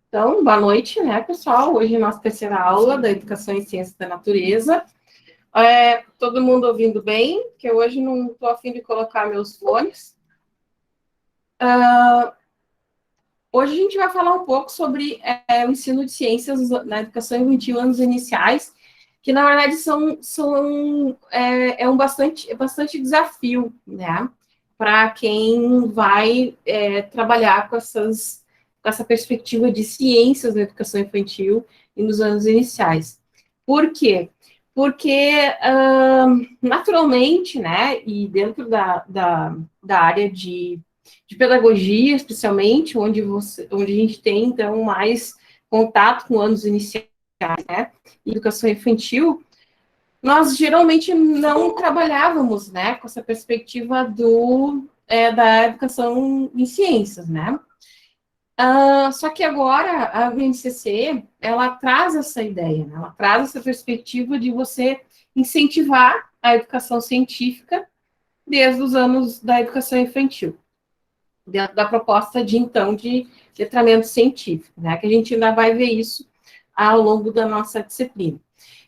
Então, boa noite, né, pessoal? Hoje é nossa terceira aula da Educação em Ciências da Natureza. Todo mundo ouvindo bem? Que eu hoje não estou a fim de colocar meus fones. Hoje a gente vai falar um pouco sobre o ensino de ciências na educação infantil, anos iniciais, que na verdade é bastante desafio, né, para quem vai trabalhar com essa perspectiva de ciências na educação infantil e nos anos iniciais. Por quê? Porque, naturalmente, né, e dentro da área de pedagogia, especialmente, onde a gente tem, então, mais contato com anos iniciais, né, educação infantil, nós geralmente não trabalhávamos, né, com essa perspectiva da educação em ciências, né. Só que agora a BNCC, ela traz essa ideia, né, ela traz essa perspectiva de você incentivar a educação científica desde os anos da educação infantil, dentro da proposta de letramento científico, né, que a gente ainda vai ver isso ao longo da nossa disciplina.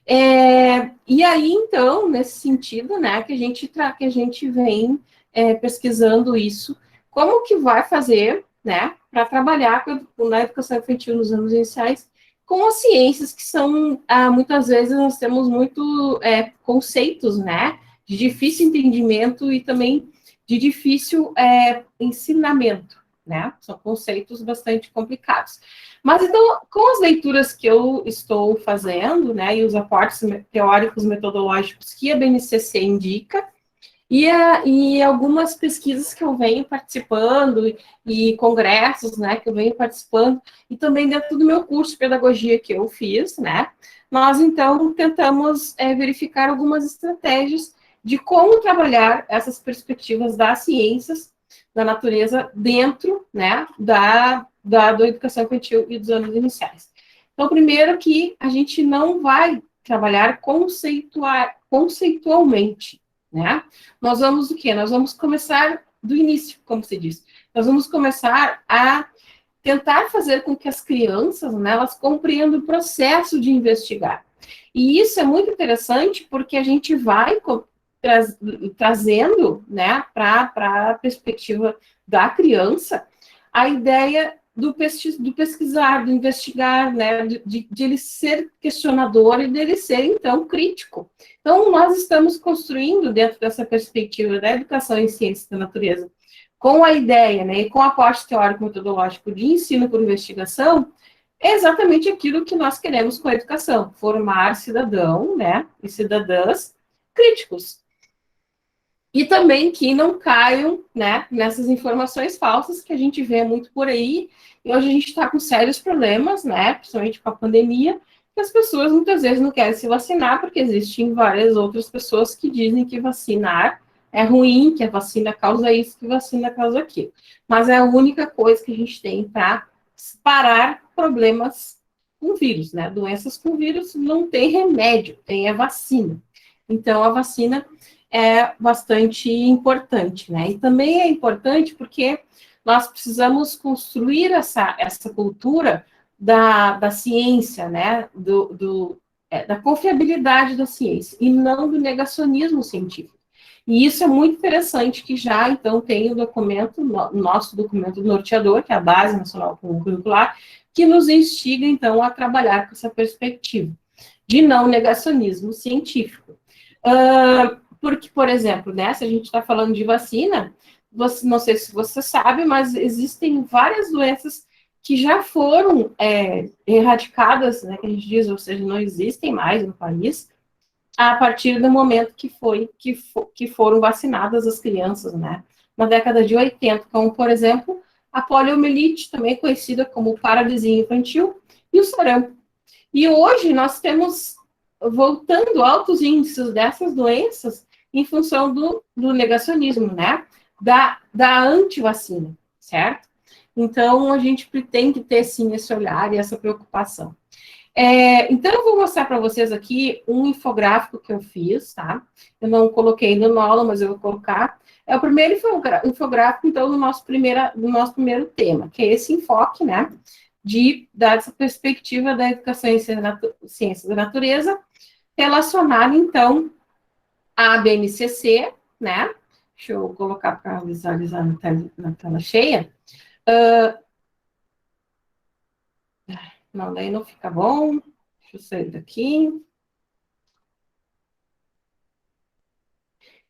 E aí, então, nesse sentido, né, que a gente vem pesquisando isso, como que vai fazer, né, para trabalhar na educação infantil nos anos iniciais, com as ciências que são, muitas vezes, nós temos muito conceitos, né, de difícil entendimento e também de difícil ensinamento, né, são conceitos bastante complicados. Mas, então, com as leituras que eu estou fazendo, né, e os aportes teóricos metodológicos que a BNCC indica, e algumas pesquisas que eu venho participando, e congressos, né, que eu venho participando, e também dentro do meu curso de pedagogia que eu fiz, né, nós, então, tentamos verificar algumas estratégias de como trabalhar essas perspectivas das ciências da natureza dentro, né, da educação infantil e dos anos iniciais. Então, primeiro que a gente não vai trabalhar conceitualmente, né? Nós vamos o quê? Nós vamos começar do início, como se diz. Nós vamos começar a tentar fazer com que as crianças, né, elas compreendam o processo de investigar. E isso é muito interessante porque a gente vai trazendo, né, para a perspectiva da criança, a ideia do pesquisar, do investigar, né, de ele ser questionador e dele ser, então, crítico. Então, nós estamos construindo, dentro dessa perspectiva da educação em ciências da natureza, com a ideia, né, e com o aporte teórico-metodológico de ensino por investigação, é exatamente aquilo que nós queremos com a educação, formar cidadão, né, e cidadãs críticos. E também que não caiam, né, nessas informações falsas que a gente vê muito por aí, e hoje a gente está com sérios problemas, né, principalmente com a pandemia, que as pessoas muitas vezes não querem se vacinar, porque existem várias outras pessoas que dizem que vacinar é ruim, que a vacina causa isso, que a vacina causa aquilo. Mas é a única coisa que a gente tem para parar problemas com vírus, né? Doenças com vírus não tem remédio, tem a vacina. Então, a vacina é bastante importante, né? E também é importante porque nós precisamos construir essa cultura da ciência, né? Da confiabilidade da ciência, e não do negacionismo científico. E isso é muito interessante, que já, então, tem o documento, nosso documento norteador, que é a Base Nacional Curricular, que nos instiga, então, a trabalhar com essa perspectiva de não negacionismo científico. Porque, por exemplo, né, se a gente está falando de vacina, não sei se você sabe, mas existem várias doenças que já foram erradicadas, né, que a gente diz, ou seja, não existem mais no país, a partir do momento que foram vacinadas as crianças, né, na década de 80, como, por exemplo, a poliomielite, também conhecida como paralisia infantil, e o sarampo. E hoje nós temos, voltando, altos índices dessas doenças em função do negacionismo, né, da antivacina, certo? Então, a gente tem que ter, sim, esse olhar e essa preocupação. Então, eu vou mostrar para vocês aqui um infográfico que eu fiz, tá? Eu não coloquei no aula, mas eu vou colocar. É o primeiro infográfico, então, do nosso primeiro tema, que é esse enfoque, né, dessa perspectiva da educação em ciências da natureza, relacionado, então, à BNCC, né, deixa eu colocar para visualizar na tela cheia. Não, daí não fica bom. Deixa eu sair daqui.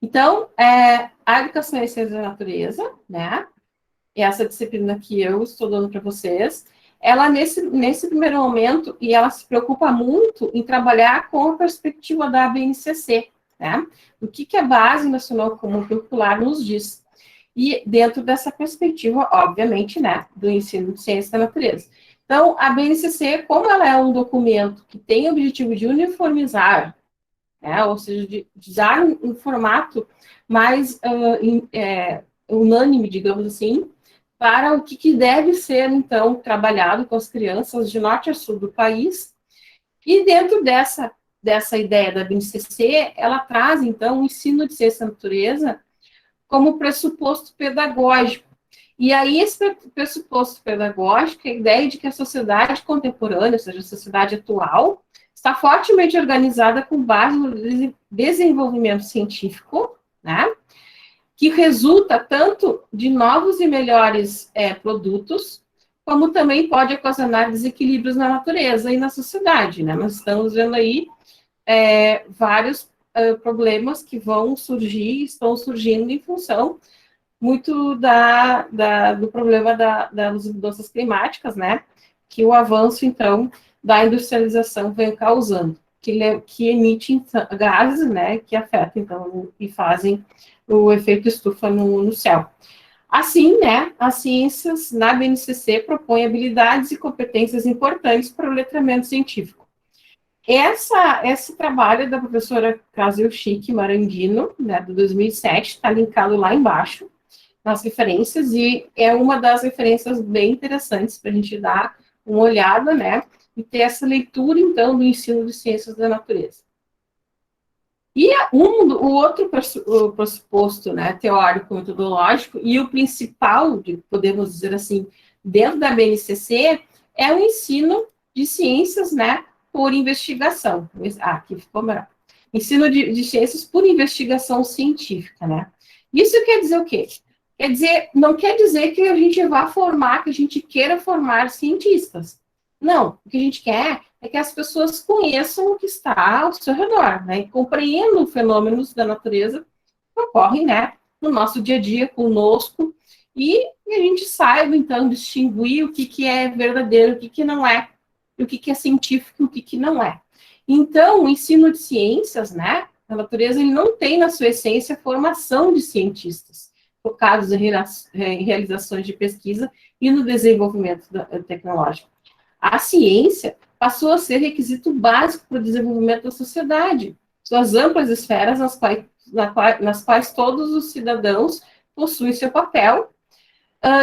Então, a educação em ciências da natureza, né, essa disciplina que eu estou dando para vocês, ela, nesse primeiro momento, e ela se preocupa muito em trabalhar com a perspectiva da BNCC, né? O que a Base Nacional Comum Curricular nos diz. E dentro dessa perspectiva, obviamente, né, do ensino de ciência da natureza. Então, a BNCC, como ela é um documento que tem o objetivo de uniformizar, né, ou seja, de dar um formato mais unânime, digamos assim, para o que deve ser, então, trabalhado com as crianças de norte a sul do país. E dentro dessa ideia da BNCC, ela traz, então, o ensino de ciência da natureza como pressuposto pedagógico. E aí, esse pressuposto pedagógico é a ideia de que a sociedade contemporânea, ou seja, a sociedade atual, está fortemente organizada com base no desenvolvimento científico, né, que resulta tanto de novos e melhores produtos, como também pode ocasionar desequilíbrios na natureza e na sociedade, né? Nós estamos vendo aí vários problemas que vão surgir, estão surgindo em função muito do problema das mudanças climáticas, né? Que o avanço, então, da industrialização vem causando, que emitem gases, né? Que afetam, então, e fazem o efeito estufa no céu. Assim, né, as ciências na BNCC propõem habilidades e competências importantes para o letramento científico. Esse trabalho é da professora Casil Chique Marandino, né, de 2007, está linkado lá embaixo, nas referências, e é uma das referências bem interessantes para a gente dar uma olhada, né, e ter essa leitura, então, do ensino de ciências da natureza. E o outro pressuposto, né, teórico metodológico, e o principal, podemos dizer assim, dentro da BNCC, é o ensino de ciências, né, por investigação. Aqui ficou melhor. Ensino de ciências por investigação científica, né. Isso quer dizer o quê? Quer dizer, não quer dizer que a gente vá formar, que a gente queira formar cientistas. Não, o que a gente quer é que as pessoas conheçam o que está ao seu redor, né? E compreendam fenômenos da natureza que ocorrem, né, no nosso dia a dia, conosco, e a gente saiba, então, distinguir o que é verdadeiro, o que não é, e o que é científico e o que não é. Então, o ensino de ciências, né, da natureza, ele não tem, na sua essência, formação de cientistas, focados em realizações de pesquisa e no desenvolvimento tecnológico. A ciência passou a ser requisito básico para o desenvolvimento da sociedade, suas amplas esferas nas quais todos os cidadãos possuem seu papel,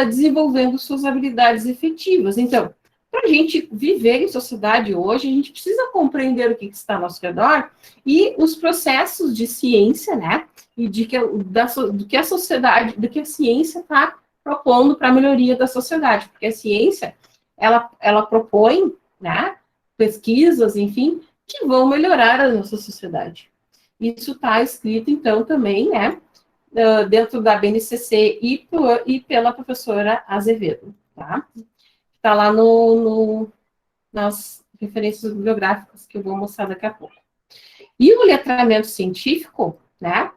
desenvolvendo suas habilidades efetivas. Então, para a gente viver em sociedade hoje, a gente precisa compreender o que está ao nosso redor e os processos de ciência, né, e do que a sociedade, do que a ciência está propondo para a melhoria da sociedade, porque a ciência, ela propõe, né, pesquisas, enfim, que vão melhorar a nossa sociedade. Isso está escrito, então, também, né, dentro da BNCC e pela professora Azevedo, tá? Está lá nas referências bibliográficas que eu vou mostrar daqui a pouco. E o letramento científico, né?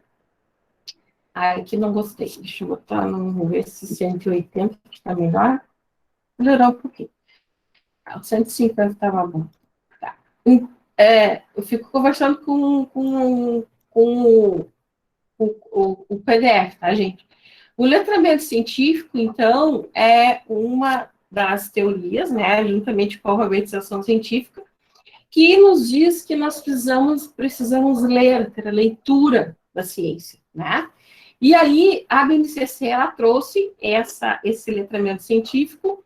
Aqui não gostei. Deixa eu botar no ver se 180 está melhor. Melhorar um pouquinho. O 150 estava bom. Tá. Eu fico conversando com o PDF, tá, gente? O letramento científico, então, é uma das teorias, né, juntamente com a alfabetização científica, que nos diz que nós precisamos ler, ter a leitura da ciência, né? E aí, a BNCC, ela trouxe esse letramento científico,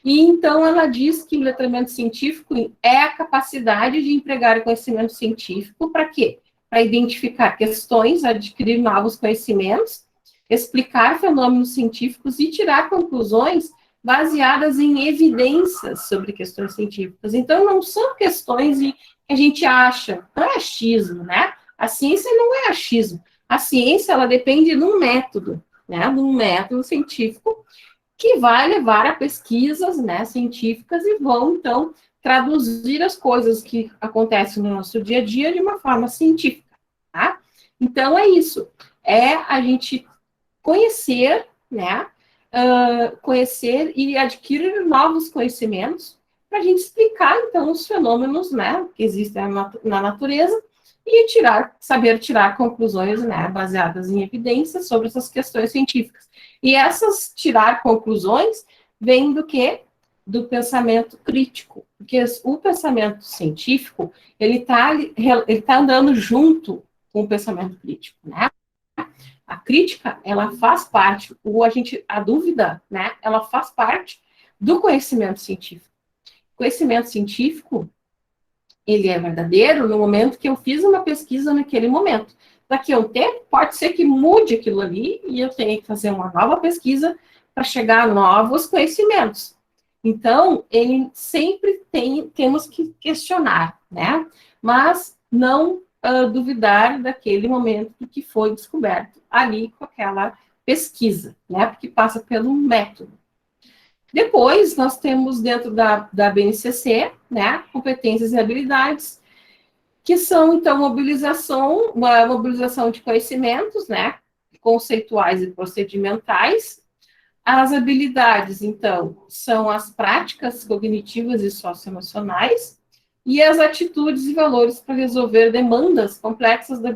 e então ela diz que o letramento científico é a capacidade de empregar o conhecimento científico para quê? Para identificar questões, adquirir novos conhecimentos, explicar fenômenos científicos e tirar conclusões baseadas em evidências sobre questões científicas. Então, não são questões que a gente acha, não é achismo, né? A ciência não é achismo. A ciência, ela depende de um método, né? De um método científico que vai levar a pesquisas, né, científicas e vão, então, traduzir as coisas que acontecem no nosso dia a dia de uma forma científica, tá? Então, é isso. É a gente conhecer, né, conhecer e adquirir novos conhecimentos para a gente explicar, então, os fenômenos, né, que existem na natureza e saber tirar conclusões, né, baseadas em evidências sobre essas questões científicas. E essas tirar conclusões vêm do quê? Do pensamento crítico, porque o pensamento científico, ele tá andando junto com o pensamento crítico, né? A crítica, ela faz parte, a dúvida, né, ela faz parte do conhecimento científico. O conhecimento científico, ele é verdadeiro no momento que eu fiz uma pesquisa naquele momento. Daqui a um tempo, pode ser que mude aquilo ali e eu tenha que fazer uma nova pesquisa para chegar a novos conhecimentos. Então, ele sempre temos que questionar, né? Mas não duvidar daquele momento que foi descoberto ali com aquela pesquisa, né? Porque passa pelo método. Depois, nós temos dentro da BNCC, né, competências e habilidades, que são, então, uma mobilização de conhecimentos, né, conceituais e procedimentais. As habilidades, então, são as práticas cognitivas e socioemocionais, e as atitudes e valores para resolver demandas complexas da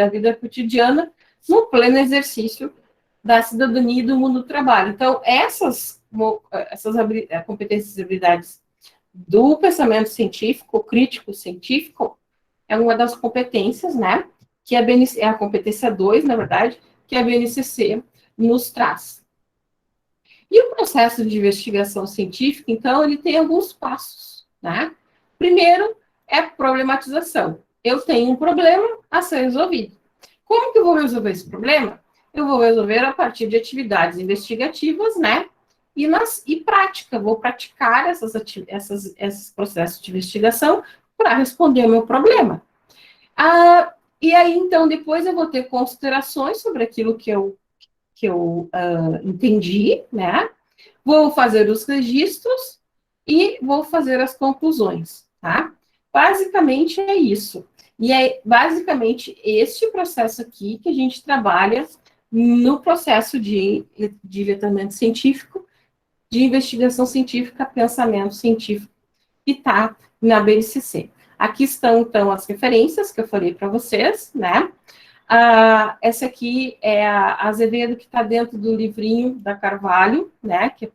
vida cotidiana no pleno exercício da cidadania e do mundo do trabalho. Então, essas competências e habilidades do pensamento científico, crítico científico, é uma das competências, né, que é a competência 2, na verdade, que a BNCC nos traz. E o processo de investigação científica, então, ele tem alguns passos, né? Primeiro é problematização. Eu tenho um problema a ser resolvido. Como que eu vou resolver esse problema? Eu vou resolver a partir de atividades investigativas, né? E prática. Vou praticar esses processos de investigação para responder ao meu problema. E aí, então, depois eu vou ter considerações sobre aquilo que eu entendi, né? Vou fazer os registros e vou fazer as conclusões, tá? Basicamente é isso. E é basicamente este processo aqui que a gente trabalha no processo de letramento científico, de investigação científica, pensamento científico, que está na BNCC. Aqui estão, então, as referências que eu falei para vocês, né? Essa aqui é a Azevedo, que está dentro do livrinho da Carvalho, né? Que,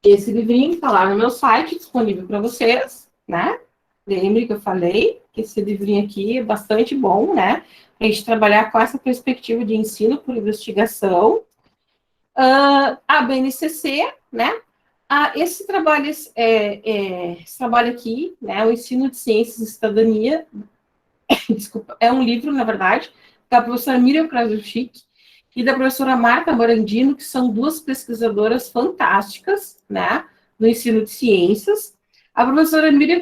esse livrinho está lá no meu site, disponível para vocês, né? Lembre que eu falei que esse livrinho aqui é bastante bom, né? Para a gente trabalhar com essa perspectiva de ensino por investigação. A BNCC, né? Esse trabalho aqui, né? O Ensino de Ciências e Cidadania, desculpa, é um livro, na verdade, da professora Miriam Krasuchik e da professora Marta Morandino, que são duas pesquisadoras fantásticas, né, no ensino de ciências. A professora Miriam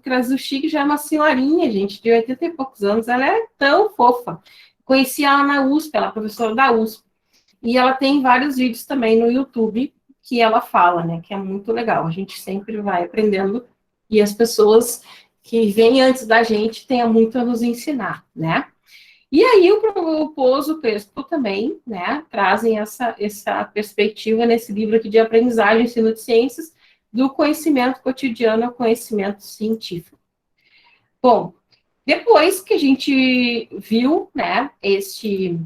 Krasuchik já é uma senhorinha, gente, de 80 e poucos anos, ela é tão fofa. Conheci ela na USP, ela é professora da USP, e ela tem vários vídeos também no YouTube que ela fala, né, que é muito legal, a gente sempre vai aprendendo, e as pessoas que vêm antes da gente têm muito a nos ensinar, né. E aí o Pouso, o Crespo também, né, trazem essa perspectiva nesse livro aqui de aprendizagem e ensino de ciências, do conhecimento cotidiano ao conhecimento científico. Bom, depois que a gente viu, né, este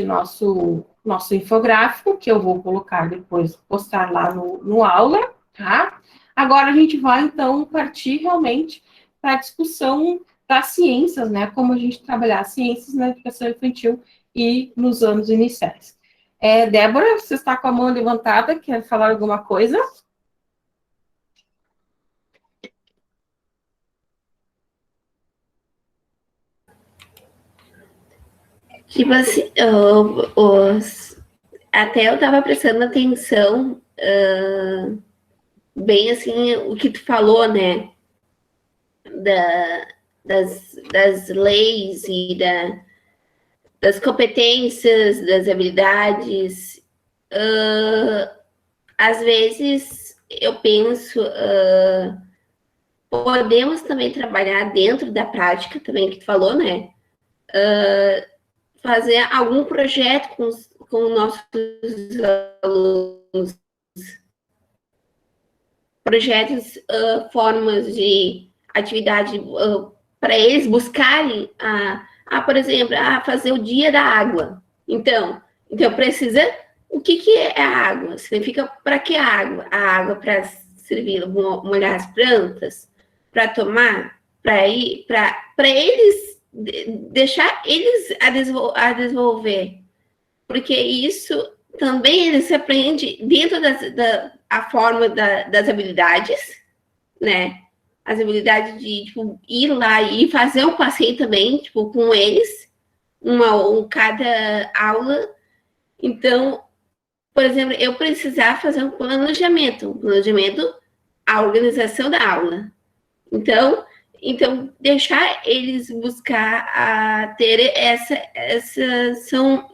nosso infográfico, que eu vou colocar depois, postar lá no aula, tá? Agora a gente vai, então, partir realmente para a discussão das ciências, né? Como a gente trabalhar ciências na educação infantil e nos anos iniciais. Débora, você está com a mão levantada, quer falar alguma coisa? Tipo assim, até eu estava prestando atenção, bem assim, o que tu falou, né? Das leis e das competências, das habilidades. Às vezes eu penso, podemos também trabalhar dentro da prática, também que tu falou, né? Fazer algum projeto com nossos alunos, projetos, formas de atividade para eles buscarem, por exemplo, fazer o dia da água. Então precisa, o que é a água? Significa para que a água? A água para servir, molhar as plantas, para tomar, para eles, deixar eles a desenvolver, porque isso também eles aprendem dentro da forma das habilidades, né? As habilidades de tipo, ir lá e fazer um passeio também, tipo, com eles, cada aula. Então, por exemplo, eu precisar fazer um planejamento, a organização da aula. Então deixar eles buscar ter são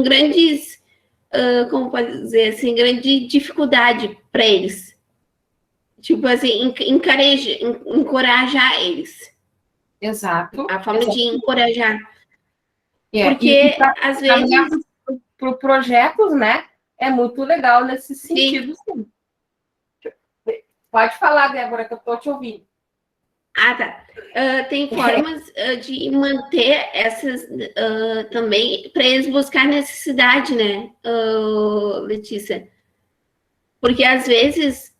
grandes, como pode dizer assim, grande dificuldade para eles. Tipo assim, encorajar eles. Exato. A forma de encorajar. Porque, às vezes... para projetos, né, é muito legal nesse sentido, sim. Pode falar, Débora, que eu estou te ouvindo. Tá. Tem formas de manter essas também, para eles buscar necessidade, né, Letícia? Porque às vezes,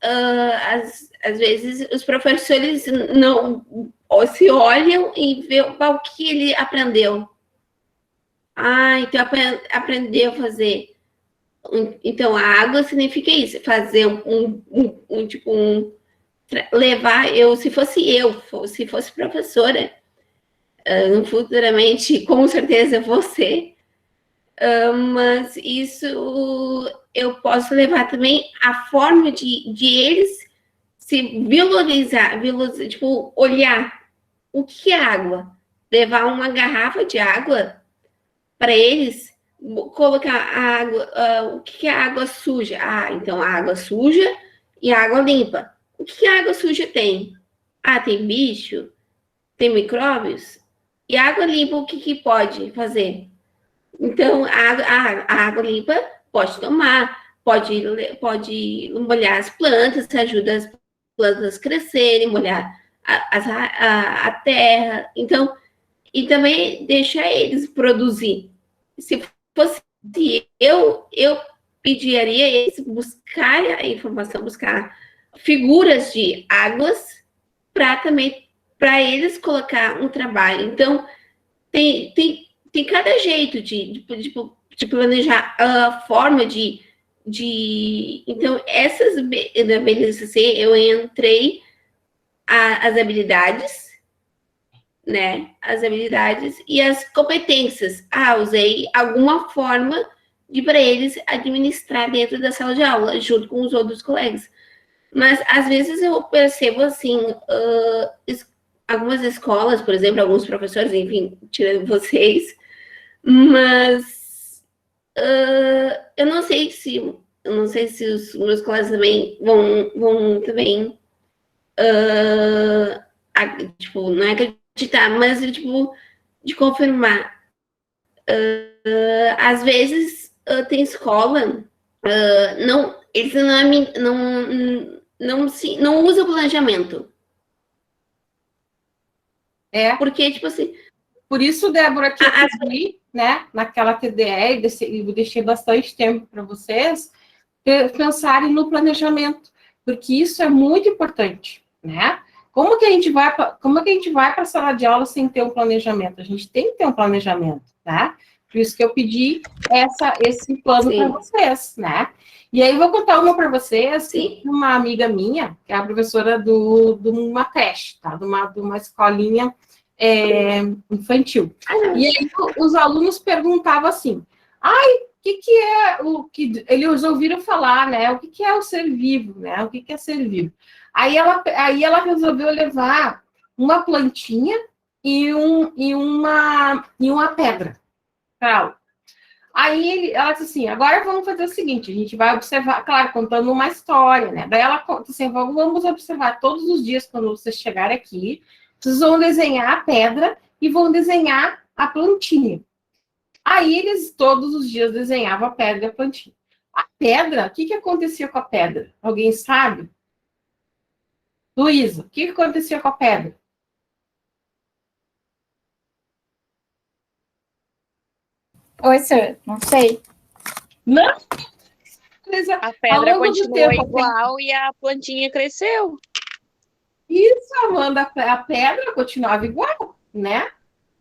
os professores não se olham e vê o que ele aprendeu. Então aprendeu a fazer. Então, a água significa isso, fazer levar, se fosse professora, futuramente, com certeza você, mas isso eu posso levar também a forma de eles se valorizar, tipo, olhar o que é água, levar uma garrafa de água para eles, colocar a água, o que é água suja? Então a água suja e a água limpa. O que a água suja tem? Tem bicho, tem micróbios. E a água limpa, o que pode fazer? Então, a água limpa pode tomar, pode molhar as plantas, ajuda as plantas a crescerem, molhar a terra. Então, e também deixa eles produzir. Se fosse eu pediria eles buscar a informação, buscar figuras de águas para eles colocar um trabalho. Então, tem cada jeito de planejar a forma de então, essas da BNCC, eu entrei as habilidades, né? As habilidades e as competências. Usei alguma forma para eles administrar dentro da sala de aula, junto com os outros colegas. Mas, às vezes, eu percebo, assim, algumas escolas, por exemplo, alguns professores, enfim, tirando vocês, mas eu não sei se os meus colegas também vão também, tipo, não é acreditar, mas tipo, de confirmar. Às vezes tem escola, eles não usam planejamento. Porque, tipo assim... Por isso, Débora, que eu pedi, né, naquela TDE, eu deixei bastante tempo para vocês pensarem no planejamento, porque isso é muito importante, né? Como que a gente vai para a sala de aula sem ter um planejamento? A gente tem que ter um planejamento, tá? Por isso que eu pedi esse plano para vocês, né? E aí, vou contar uma para vocês, uma amiga minha, que é a professora de uma creche, tá? De uma escolinha infantil. E aí os alunos perguntavam assim, ai, o que é o que eles ouviram falar, né? O que é o ser vivo, né? O que é ser vivo? Aí ela resolveu levar uma plantinha e uma pedra para aula. Aí ela disse assim, agora vamos fazer o seguinte, a gente vai observar, claro, contando uma história, né? Daí ela conta assim, vamos observar todos os dias quando vocês chegarem aqui, vocês vão desenhar a pedra e vão desenhar a plantinha. Aí eles todos os dias desenhavam a pedra e a plantinha. A pedra, o que acontecia com a pedra? Alguém sabe? Luísa, o que acontecia com a pedra? Oi, senhor, não sei. Não? A pedra continuou igual e a plantinha cresceu. Isso, Amanda, a pedra continuava igual, né?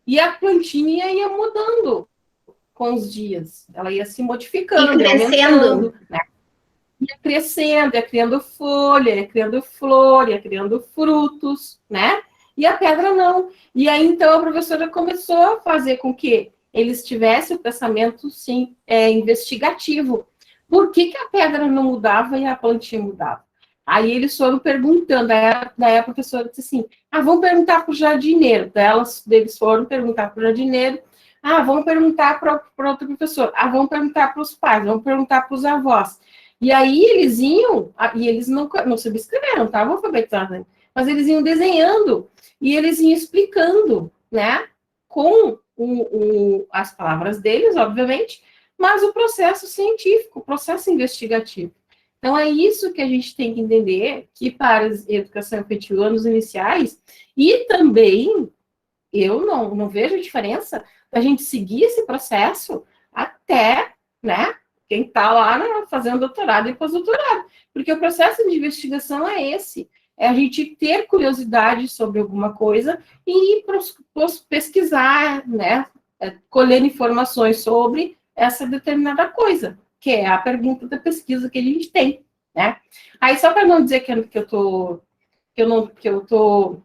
E a plantinha ia mudando com os dias. Ela ia se modificando, E crescendo. Né? Ia crescendo, ia criando folha, ia criando flor, ia criando frutos, né? E a pedra não. E aí, então, a professora começou a fazer com que eles tivessem o pensamento, sim, investigativo. Por que a pedra não mudava e a plantinha mudava? Aí eles foram perguntando, daí a professora disse assim, vamos perguntar para o jardineiro. Eles foram perguntar para o jardineiro, vamos perguntar para outro professor, vamos perguntar para os pais, vamos perguntar para os avós. E aí eles iam, e eles não subscreveram, estavam alfabetizados, mas eles iam desenhando, e eles iam explicando, né, com as palavras deles, obviamente, mas o processo científico, o processo investigativo. Então, é isso que a gente tem que entender, que para a educação infantil, anos iniciais, e também, eu não vejo diferença da gente seguir esse processo até, né, quem está lá, né, fazendo doutorado e pós-doutorado. Porque o processo de investigação é esse, é a gente ter curiosidade sobre alguma coisa e ir pesquisar, né, colher informações sobre essa determinada coisa, que é a pergunta da pesquisa que a gente tem, né? Aí, só para não dizer que eu tô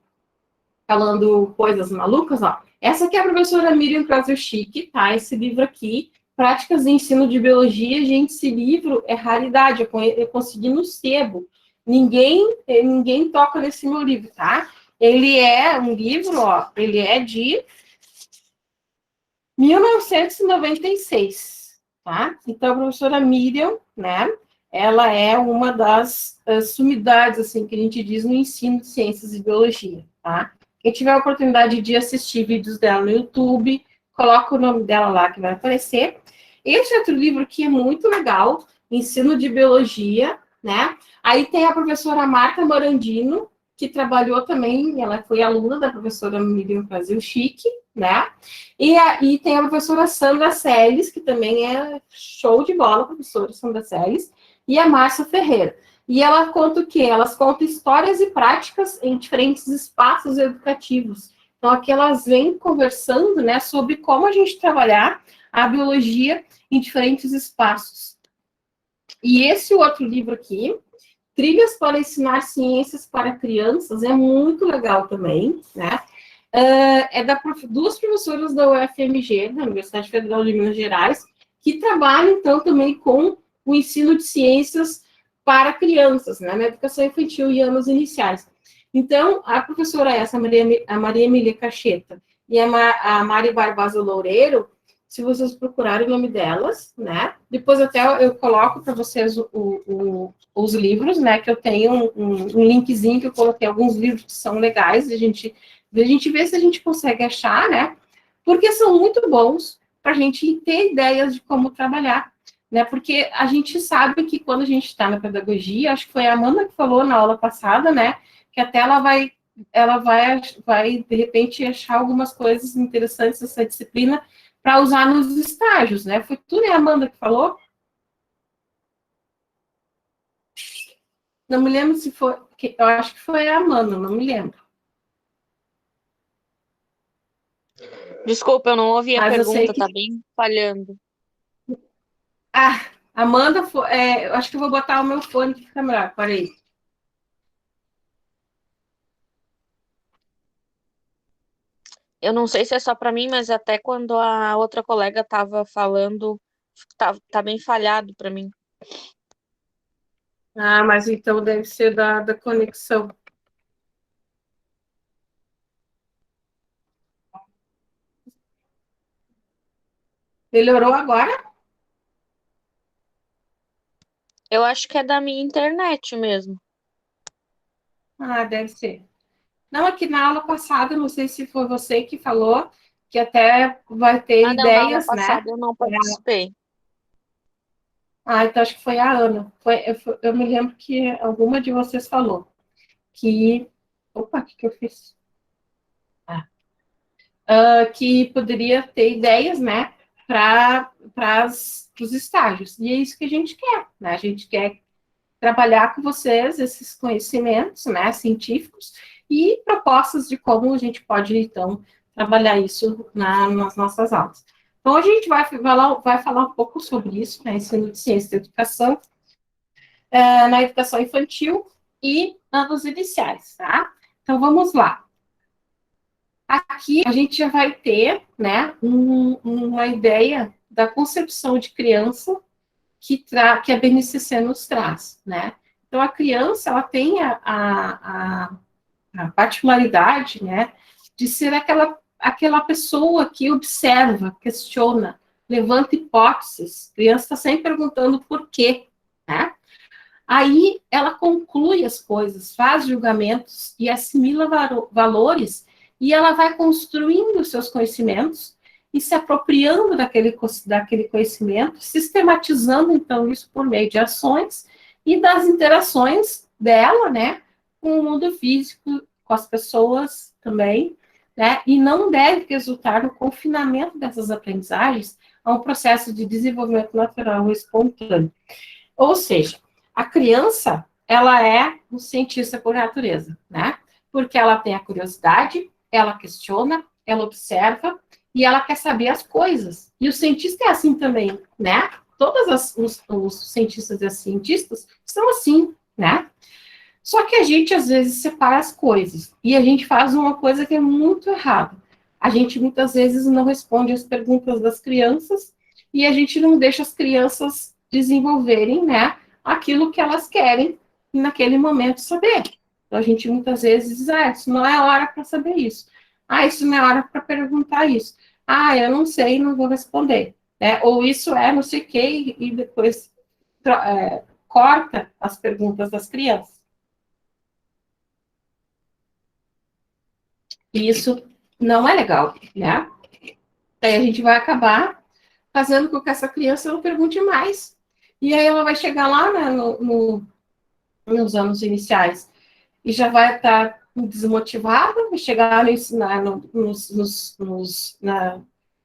falando coisas malucas, ó, essa aqui é a professora Miriam Krasuchik, tá? Esse livro aqui, Práticas de Ensino de Biologia, gente, esse livro é raridade, eu consegui no sebo, ninguém toca nesse meu livro, tá? Ele é um livro, ó, ele é de 1996, tá? Então, a professora Miriam, né, ela é uma das sumidades, assim, que a gente diz no ensino de ciências e biologia, tá? Quem tiver a oportunidade de assistir vídeos dela no YouTube, coloca o nome dela lá que vai aparecer. Esse outro livro aqui é muito legal, Ensino de Biologia, né? Aí tem a professora Marta Morandino, que trabalhou também, ela foi aluna da professora Miriam Krasuchik, né? E tem a professora Sandra Selles, que também é show de bola, professora Sandra Selles, e a Márcia Ferreira. E ela conta o quê? Elas contam histórias e práticas em diferentes espaços educativos. Então, aqui elas vêm conversando, né, sobre como a gente trabalhar a biologia em diferentes espaços. E esse outro livro aqui, Trilhas para Ensinar Ciências para Crianças, é muito legal também, né? É duas professoras da UFMG, da Universidade Federal de Minas Gerais, que trabalham, então, também com o ensino de ciências para crianças, né, na educação infantil e anos iniciais. Então, a professora a Maria Emília Cacheta e a Mari Barbosa Loureiro, se vocês procurarem o nome delas, né, depois até eu coloco para vocês os livros, né, que eu tenho um linkzinho que eu coloquei alguns livros que são legais, a gente vê se a gente consegue achar, né, porque são muito bons para a gente ter ideias de como trabalhar, né, porque a gente sabe que quando a gente está na pedagogia, acho que foi a Amanda que falou na aula passada, né, que até ela vai de repente, achar algumas coisas interessantes nessa disciplina para usar nos estágios, né, foi tu, né, Amanda, que falou? Não me lembro se foi, eu acho que foi a Amanda, não me lembro. Desculpa, eu não ouvi a Mas pergunta, tá bem falhando. Amanda, eu acho que eu vou botar o meu fone que fica melhor, parei. Eu não sei se é só para mim, mas até quando a outra colega estava falando, tá bem falhado para mim. Ah, mas então deve ser da conexão. Melhorou agora? Eu acho que é da minha internet mesmo. Ah, deve ser. Não, aqui na aula passada, não sei se foi você que falou, que até vai ter Ah, não, na aula ideias, né? passada eu não participei. Ah, então acho que foi a Ana. Eu me lembro que alguma de vocês falou que. Opa, o que, que eu fiz? Que poderia ter ideias, né, para os estágios. E é isso que a gente quer, né? A gente quer trabalhar com vocês esses conhecimentos, né, científicos e propostas de como a gente pode, então, trabalhar isso nas nossas aulas. Então, a gente vai falar um pouco sobre isso, né, ensino de ciência da educação, na educação infantil e anos iniciais, tá? Então, vamos lá. Aqui a gente já vai ter, né, uma ideia da concepção de criança que a BNCC nos traz, né? Então, a criança, ela tem a particularidade, né, de ser aquela pessoa que observa, questiona, levanta hipóteses. A criança está sempre perguntando por quê, né? Aí ela conclui as coisas, faz julgamentos e assimila valores, e ela vai construindo seus conhecimentos e se apropriando daquele conhecimento, sistematizando, então, isso por meio de ações e das interações dela, né, com o mundo físico, com as pessoas também, né, e não deve resultar no confinamento dessas aprendizagens a um processo de desenvolvimento natural e espontâneo. Ou seja, a criança, ela é um cientista por natureza, né? Porque ela tem a curiosidade, ela questiona, ela observa e ela quer saber as coisas. E o cientista é assim também, né? Os cientistas e as cientistas são assim, né? Só que a gente, às vezes, separa as coisas. E a gente faz uma coisa que é muito errada. A gente, muitas vezes, não responde as perguntas das crianças e a gente não deixa as crianças desenvolverem, né, aquilo que elas querem naquele momento saber. Então, a gente, muitas vezes, diz, isso não é hora para saber isso. Isso não é hora para perguntar isso. Eu não sei, não vou responder. Né? Ou isso é não sei o quê, e depois corta as perguntas das crianças. E isso não é legal, né? Aí a gente vai acabar fazendo com que essa criança não pergunte mais. E aí ela vai chegar lá, né, nos anos iniciais e já vai estar desmotivada, vai chegar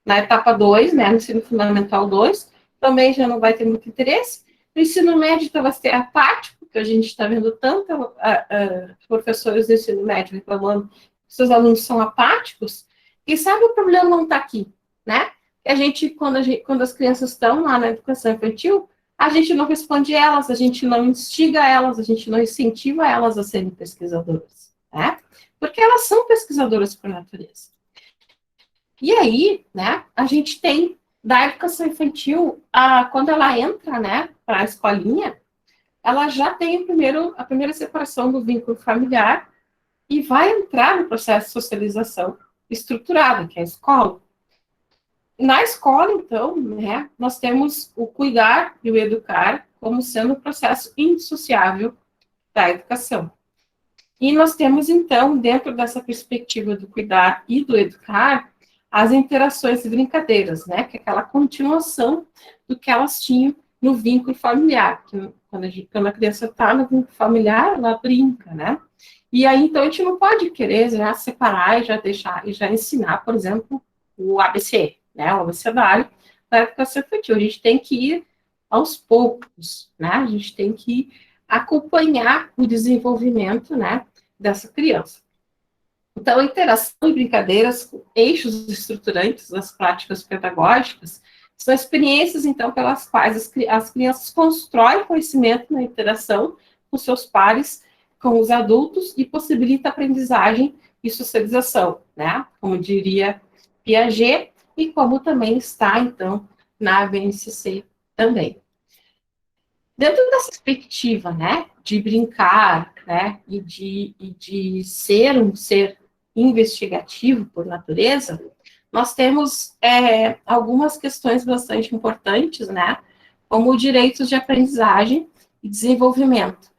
na etapa 2, né, no ensino fundamental 2, também já não vai ter muito interesse. No ensino médio, então, vai ser apático, porque a gente está vendo tanto professores do ensino médio reclamando que seus alunos são apáticos, e sabe o problema não está aqui, né? Quando as crianças estão lá na educação infantil, a gente não responde elas, a gente não instiga elas, a gente não incentiva elas a serem pesquisadoras, né? Porque elas são pesquisadoras por natureza. E aí, né, a gente tem da educação infantil, quando ela entra, né, para a escolinha, ela já tem a primeira separação do vínculo familiar e vai entrar no processo de socialização estruturada, que é a escola. Na escola, então, né, nós temos o cuidar e o educar como sendo um processo indissociável da educação. E nós temos, então, dentro dessa perspectiva do cuidar e do educar, as interações e brincadeiras, né, que é aquela continuação do que elas tinham no vínculo familiar. Que quando a criança está no vínculo familiar, ela brinca, né? E aí, então, a gente não pode querer já separar e já ensinar, por exemplo, o ABC, né, o abecedário da educação infantil. A gente tem que ir aos poucos, né? A gente tem que acompanhar o desenvolvimento, né, dessa criança. Então, interação e brincadeiras, eixos estruturantes das práticas pedagógicas, são experiências, então, pelas quais as crianças constroem conhecimento na interação com seus pares, com os adultos, e possibilita a aprendizagem e socialização, né? Como diria Piaget, e como também está, então, na BNCC também. Dentro dessa perspectiva, né, de brincar, né, e de ser um ser investigativo por natureza, nós temos algumas questões bastante importantes, né, como direitos de aprendizagem e desenvolvimento,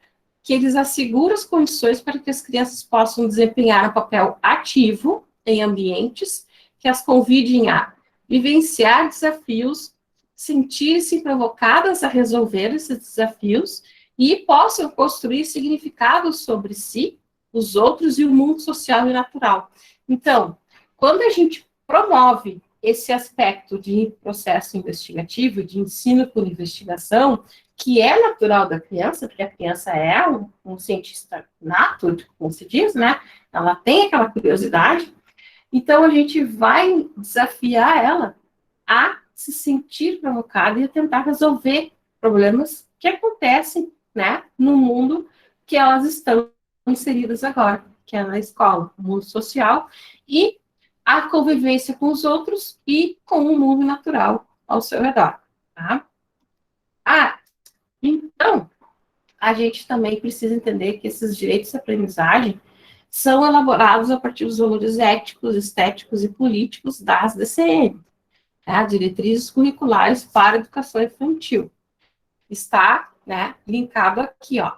que eles asseguram as condições para que as crianças possam desempenhar um papel ativo em ambientes que as convidem a vivenciar desafios, sentir-se provocadas a resolver esses desafios e possam construir significados sobre si, os outros e o mundo social e natural. Então, quando a gente promove esse aspecto de processo investigativo, de ensino por investigação, que é natural da criança, porque a criança é um cientista nato, como se diz, né? Ela tem aquela curiosidade, então a gente vai desafiar ela a se sentir provocada e a tentar resolver problemas que acontecem, né, no mundo que elas estão inseridas agora, que é na escola, no mundo social, e a convivência com os outros e com o mundo natural ao seu redor, tá? Então, a gente também precisa entender que esses direitos de aprendizagem são elaborados a partir dos valores éticos, estéticos e políticos das DCN, né, diretrizes curriculares para a educação infantil. Está, né, linkado aqui, ó,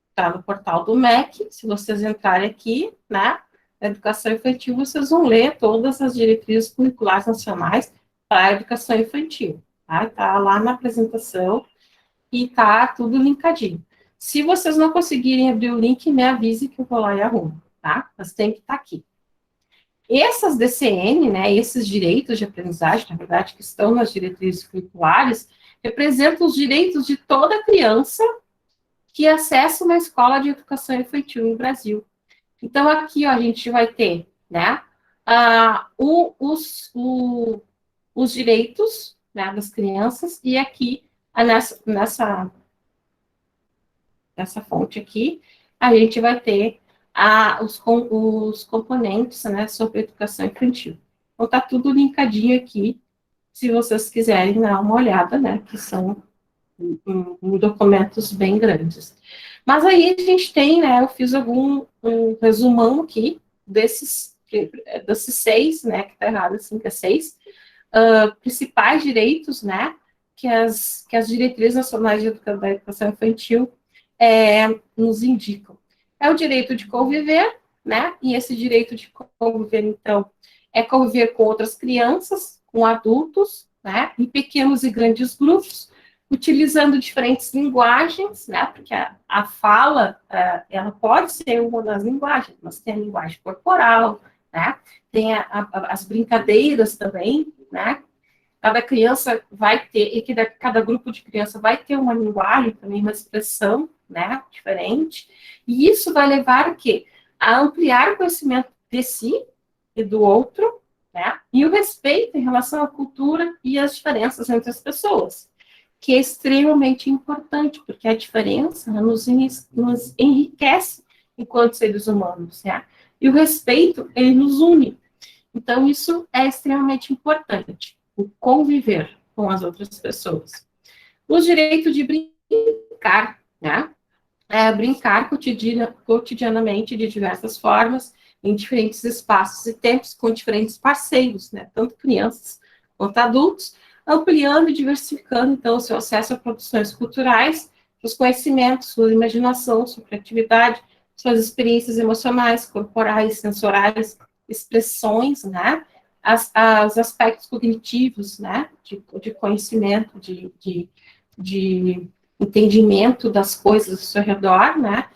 está no portal do MEC, se vocês entrarem aqui, né, na educação infantil, vocês vão ler todas as diretrizes curriculares nacionais para a educação infantil, tá? Está lá na apresentação e tá tudo linkadinho. Se vocês não conseguirem abrir o link, me avise que eu vou lá e arrumo, tá? Mas tem que estar aqui. Essas DCN, né, esses direitos de aprendizagem, na verdade, que estão nas diretrizes curriculares, representam os direitos de toda criança que acessa uma escola de educação infantil no Brasil. Então, aqui, ó, a gente vai ter, né, os direitos, né, das crianças, e aqui, nessa fonte aqui, a gente vai ter os componentes, né, sobre educação infantil. Então, tá tudo linkadinho aqui, se vocês quiserem dar uma olhada, né, que são documentos bem grandes. Mas aí a gente tem, né, eu fiz um resumão aqui desses 6, né, que tá errado, assim, que é 6, principais direitos, né, que as diretrizes nacionais da educação infantil nos indicam. É o direito de conviver, né, e esse direito de conviver, então, é conviver com outras crianças, com adultos, né, em pequenos e grandes grupos, utilizando diferentes linguagens, né, porque a fala, ela pode ser uma das linguagens, mas tem a linguagem corporal, né, tem as brincadeiras também, né, cada criança vai ter, e cada grupo de criança vai ter uma linguagem também, uma expressão, né, diferente, e isso vai levar o quê? A ampliar o conhecimento de si e do outro, né, e o respeito em relação à cultura e às diferenças entre as pessoas, que é extremamente importante, porque a diferença nos enriquece enquanto seres humanos, né, e o respeito, ele nos une. Então, isso é extremamente importante, o conviver com as outras pessoas. O direito de brincar, né? Brincar cotidianamente de diversas formas, em diferentes espaços e tempos, com diferentes parceiros, né? Tanto crianças quanto adultos, ampliando e diversificando, então, o seu acesso a produções culturais, os conhecimentos, sua imaginação, sua criatividade, suas experiências emocionais, corporais, sensoriais, expressões, né, os aspectos cognitivos, né, de conhecimento, de entendimento das coisas ao seu redor, né,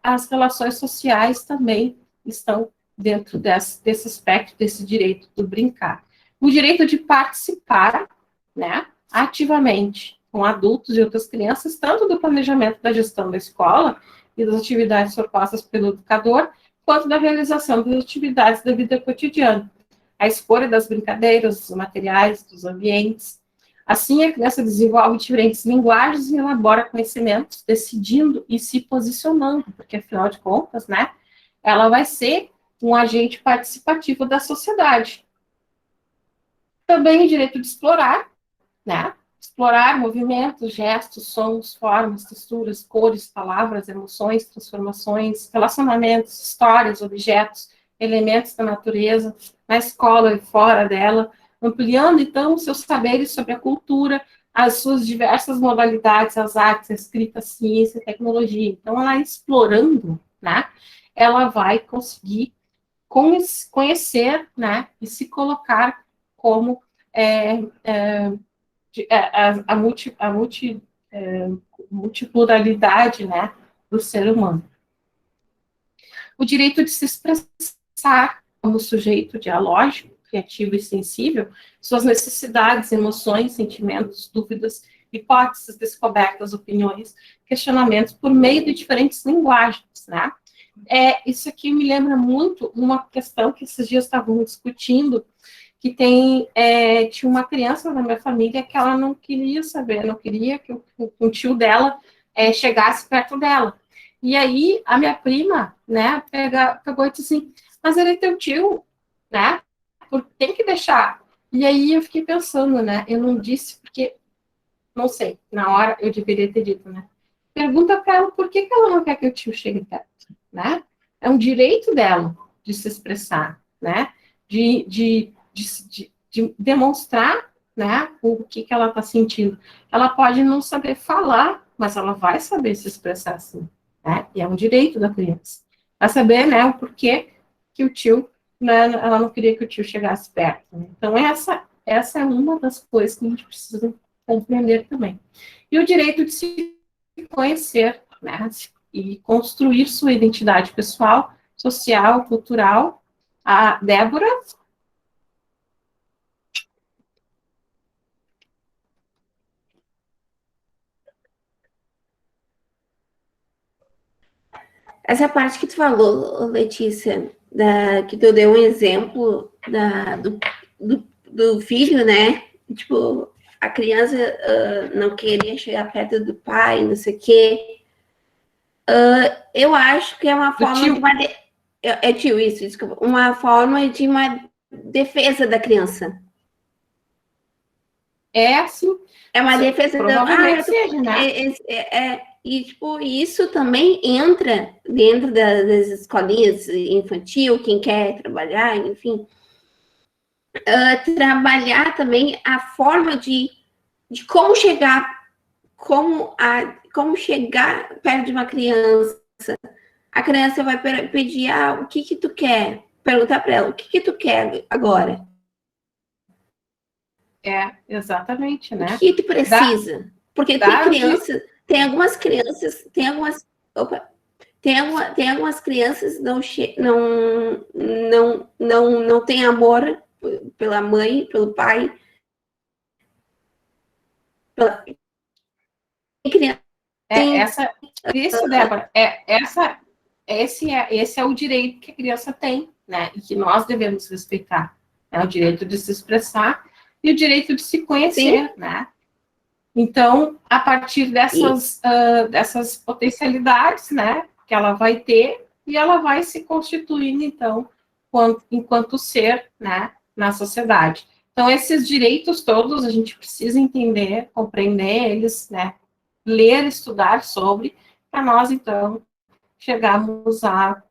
as relações sociais também estão dentro desse aspecto, desse direito do brincar. O direito de participar, né, ativamente com adultos e outras crianças, tanto do planejamento da gestão da escola e das atividades propostas pelo educador, quanto da realização das atividades da vida cotidiana, a escolha das brincadeiras, dos materiais, dos ambientes. Assim, a criança desenvolve diferentes linguagens e elabora conhecimentos, decidindo e se posicionando, porque, afinal de contas, né, ela vai ser um agente participativo da sociedade. Também o direito de explorar, né? Explorar movimentos, gestos, sons, formas, texturas, cores, palavras, emoções, transformações, relacionamentos, histórias, objetos, elementos da natureza, na escola e fora dela, ampliando, então, seus saberes sobre a cultura, as suas diversas modalidades, as artes, a escrita, a ciência, a tecnologia. Então, ela explorando, né, ela vai conseguir conhecer, né, e se colocar como multipluralidade, né, do ser humano. O direito de se expressar como sujeito dialógico, criativo e sensível, suas necessidades, emoções, sentimentos, dúvidas, hipóteses, descobertas, opiniões, questionamentos por meio de diferentes linguagens, né? Isso aqui me lembra muito uma questão que esses dias estavam discutindo, que tinha uma criança na minha família que ela não queria saber, não queria que o tio dela chegasse perto dela. E aí, a minha prima, né, pegou e disse assim, mas ele é teu tio, né, tem que deixar. E aí eu fiquei pensando, né, eu não disse porque, não sei, na hora eu deveria ter dito, né, pergunta para ela por que ela não quer que o tio chegue perto, né, é um direito dela de se expressar, né, de demonstrar, né, o que ela está sentindo. Ela pode não saber falar, mas ela vai saber se expressar assim, né, e é um direito da criança. Vai saber, né, o porquê que o tio, né, ela não queria que o tio chegasse perto. Né? Então, essa é uma das coisas que a gente precisa compreender também. E o direito de se conhecer, né, e construir sua identidade pessoal, social, cultural. A Débora? Essa parte que tu falou, Letícia, que tu deu um exemplo do filho, né? Tipo, a criança não queria chegar perto do pai, não sei o quê. Eu acho que é uma forma de uma... tio, isso, desculpa. Uma forma de uma defesa da criança. Sim. É uma defesa provavelmente seja, né? E, tipo, isso também entra dentro das escolinhas infantil, quem quer trabalhar, enfim. Trabalhar também a forma de como chegar, como chegar perto de uma criança. A criança vai pedir, o que tu quer? Perguntar para ela, o que tu quer agora? Exatamente, né? O que tu precisa? Porque tem algumas crianças não têm amor pela mãe, pelo pai. Isso, Débora, esse é o direito que a criança tem, né? E que nós devemos respeitar. É o direito de se expressar e o direito de se conhecer, sim, né? Então, a partir dessas potencialidades, né, que ela vai ter, e ela vai se constituindo, então, enquanto ser, né, na sociedade. Então, esses direitos todos, a gente precisa entender, compreender eles, né, ler, estudar sobre, para nós, então, chegarmos a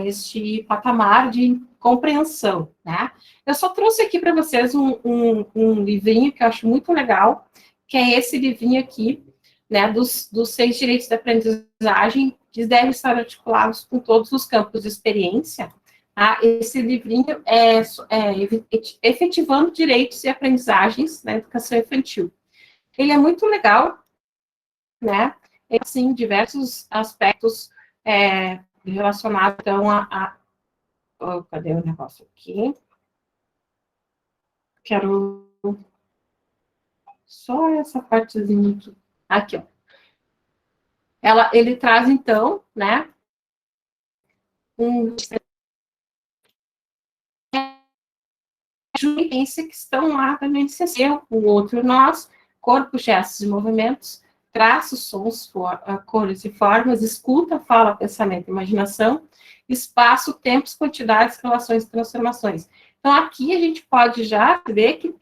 este patamar de compreensão, né? Eu só trouxe aqui para vocês um livrinho que eu acho muito legal, que é esse livrinho aqui, né, dos 6 direitos da aprendizagem, que devem estar articulados com todos os campos de experiência. Tá? Esse livrinho é efetivando direitos e aprendizagens na educação infantil. Ele é muito legal, né? Assim, diversos aspectos relacionados, então, cadê o negócio aqui? Quero só essa partezinha aqui. Aqui, ó. Ele traz, então, né, que estão lá também de ser o outro nós, corpo, gestos e movimentos, traços, sons, cores e formas, escuta, fala, pensamento, imaginação, espaço, tempos, quantidades, relações e transformações. Então, aqui a gente pode já ver que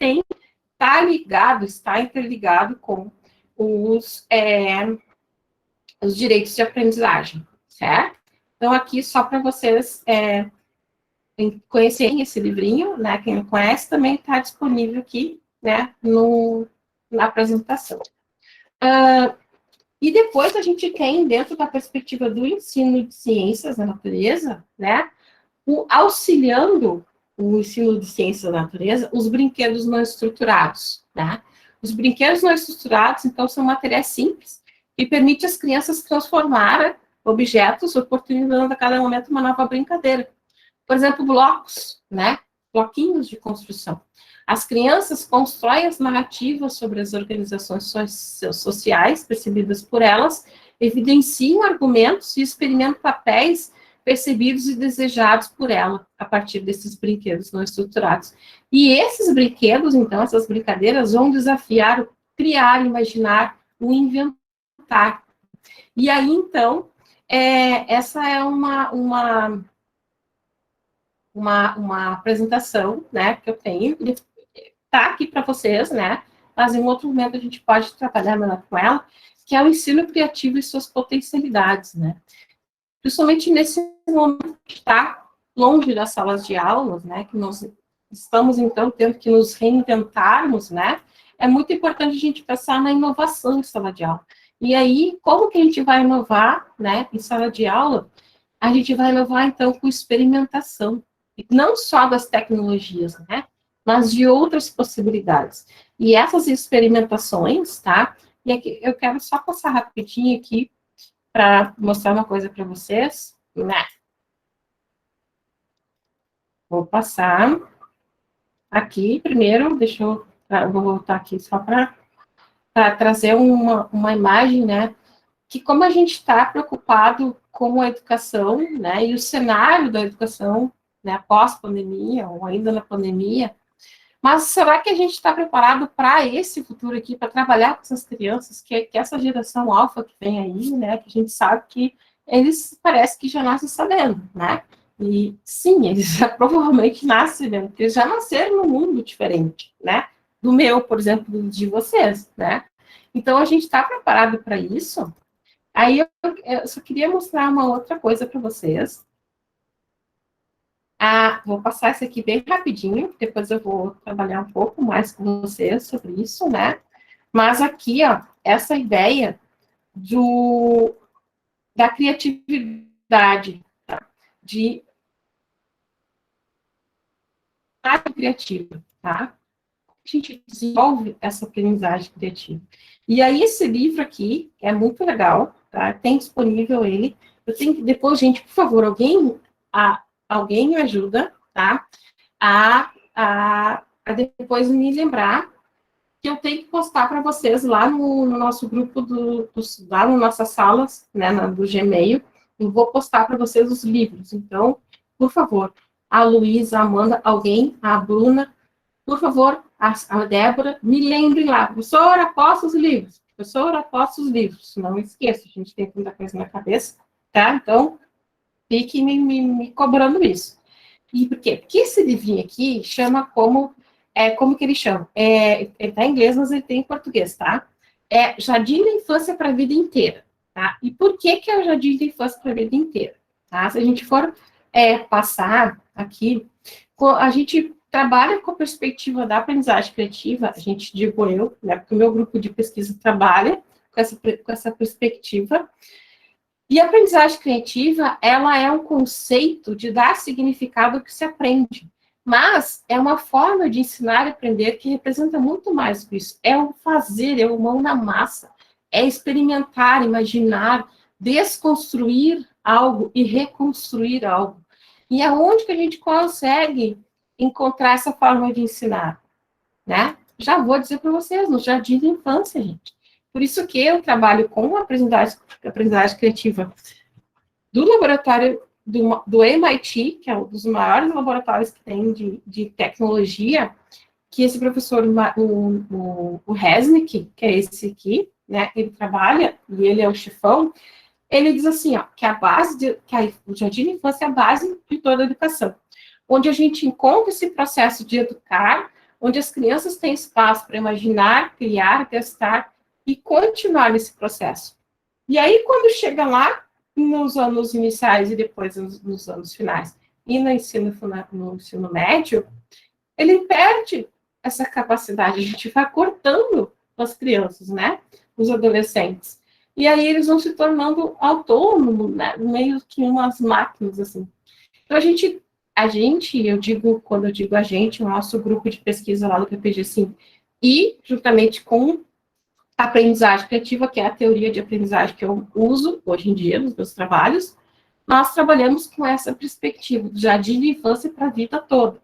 está interligado com os direitos de aprendizagem, certo? Então, aqui, só para vocês conhecerem esse livrinho, né? Quem não conhece, também está disponível aqui, né? Na apresentação. E depois a gente tem, dentro da perspectiva do ensino de ciências da natureza, né? Auxiliando o ensino de ciências da natureza, os brinquedos não estruturados, né? Os brinquedos não estruturados, então, são materiais simples e permite às crianças transformar objetos, oportunizando a cada momento uma nova brincadeira. Por exemplo, blocos, né? Bloquinhos de construção. As crianças constroem as narrativas sobre as organizações sociais percebidas por elas, evidenciam argumentos e experimentam papéis percebidos e desejados por ela, a partir desses brinquedos não estruturados. E esses brinquedos, então, essas brincadeiras, vão desafiar o criar, imaginar, o inventar. E aí, então, essa é uma apresentação, né, que eu tenho, tá aqui para vocês, né, mas em outro momento a gente pode trabalhar melhor com ela, que é o ensino criativo e suas potencialidades, né. Principalmente nesse momento que está longe das salas de aulas, né, que nós estamos, então, tendo que nos reinventarmos, né, é muito importante a gente pensar na inovação em sala de aula. E aí, como que a gente vai inovar, né, em sala de aula? A gente vai inovar, então, com experimentação, não só das tecnologias, né, mas de outras possibilidades. E essas experimentações, tá, e aqui eu quero só passar rapidinho aqui para mostrar uma coisa para vocês, né? Vou passar aqui primeiro, eu vou voltar aqui só para trazer uma imagem, né? Que como a gente está preocupado com a educação, né? E o cenário da educação, né? Pós-pandemia ou ainda na pandemia, mas será que a gente está preparado para esse futuro aqui, para trabalhar com essas crianças, que essa geração alfa que vem aí, né? Que a gente sabe que eles parece que já nascem sabendo, né? E sim, eles já provavelmente nascem sabendo, porque eles já nasceram num mundo diferente, né? Do meu, por exemplo, de vocês, né? Então, a gente está preparado para isso. Aí, eu só queria mostrar uma outra coisa para vocês. Vou passar isso aqui bem rapidinho, depois eu vou trabalhar um pouco mais com vocês sobre isso, né? Mas aqui, ó, essa ideia da criatividade, tá? De arte criativa, tá? A gente desenvolve essa aprendizagem criativa. E aí, esse livro aqui é muito legal, tá? Tem disponível ele. Eu tenho que, depois, gente, por favor, alguém me ajuda, tá? A depois me lembrar que eu tenho que postar para vocês lá no nosso grupo, lá nas nossas salas, né, do Gmail. Eu vou postar para vocês os livros. Então, por favor, a Luísa, a Amanda, alguém, a Bruna, por favor, a Débora, me lembrem lá. Professora, posta os livros. Professora, posta os livros. Não esqueça, a gente tem muita coisa na cabeça, tá? Então, fique me cobrando isso. E por quê? Porque esse livrinho aqui chama como que ele chama? Ele está em inglês, mas ele tem em português, tá? Jardim da Infância para a Vida Inteira, tá? E por que é o Jardim da Infância para a Vida Inteira? Tá? Se a gente for passar aqui, a gente trabalha com a perspectiva da aprendizagem criativa, digo eu, né, porque o meu grupo de pesquisa trabalha com essa perspectiva. E a aprendizagem criativa, ela é um conceito de dar significado ao que se aprende. Mas é uma forma de ensinar e aprender que representa muito mais que isso. É o fazer, é o mão na massa. É experimentar, imaginar, desconstruir algo e reconstruir algo. E aonde que a gente consegue encontrar essa forma de ensinar? Né? Já vou dizer para vocês, no jardim da infância, gente. Por isso que eu trabalho com a aprendizagem criativa do laboratório do MIT, que é um dos maiores laboratórios que tem de tecnologia, que esse professor, o Resnick, que é esse aqui, né, ele trabalha, e ele é o chefão, Ele diz assim, ó, que o jardim de infância é a base de toda a educação, onde a gente encontra esse processo de educar, onde as crianças têm espaço para imaginar, criar, testar e continuar nesse processo. E aí, quando chega lá, nos anos iniciais e depois nos anos finais, e no ensino médio, ele perde essa capacidade, a gente vai cortando as crianças, né? Os adolescentes. E aí eles vão se tornando autônomos, né? Meio que umas máquinas, assim. Então, eu digo, quando eu digo a gente, o nosso grupo de pesquisa lá do PPG, sim, e juntamente com a aprendizagem criativa, que é a teoria de aprendizagem que eu uso hoje em dia nos meus trabalhos, nós trabalhamos com essa perspectiva, do jardim de infância para a vida toda.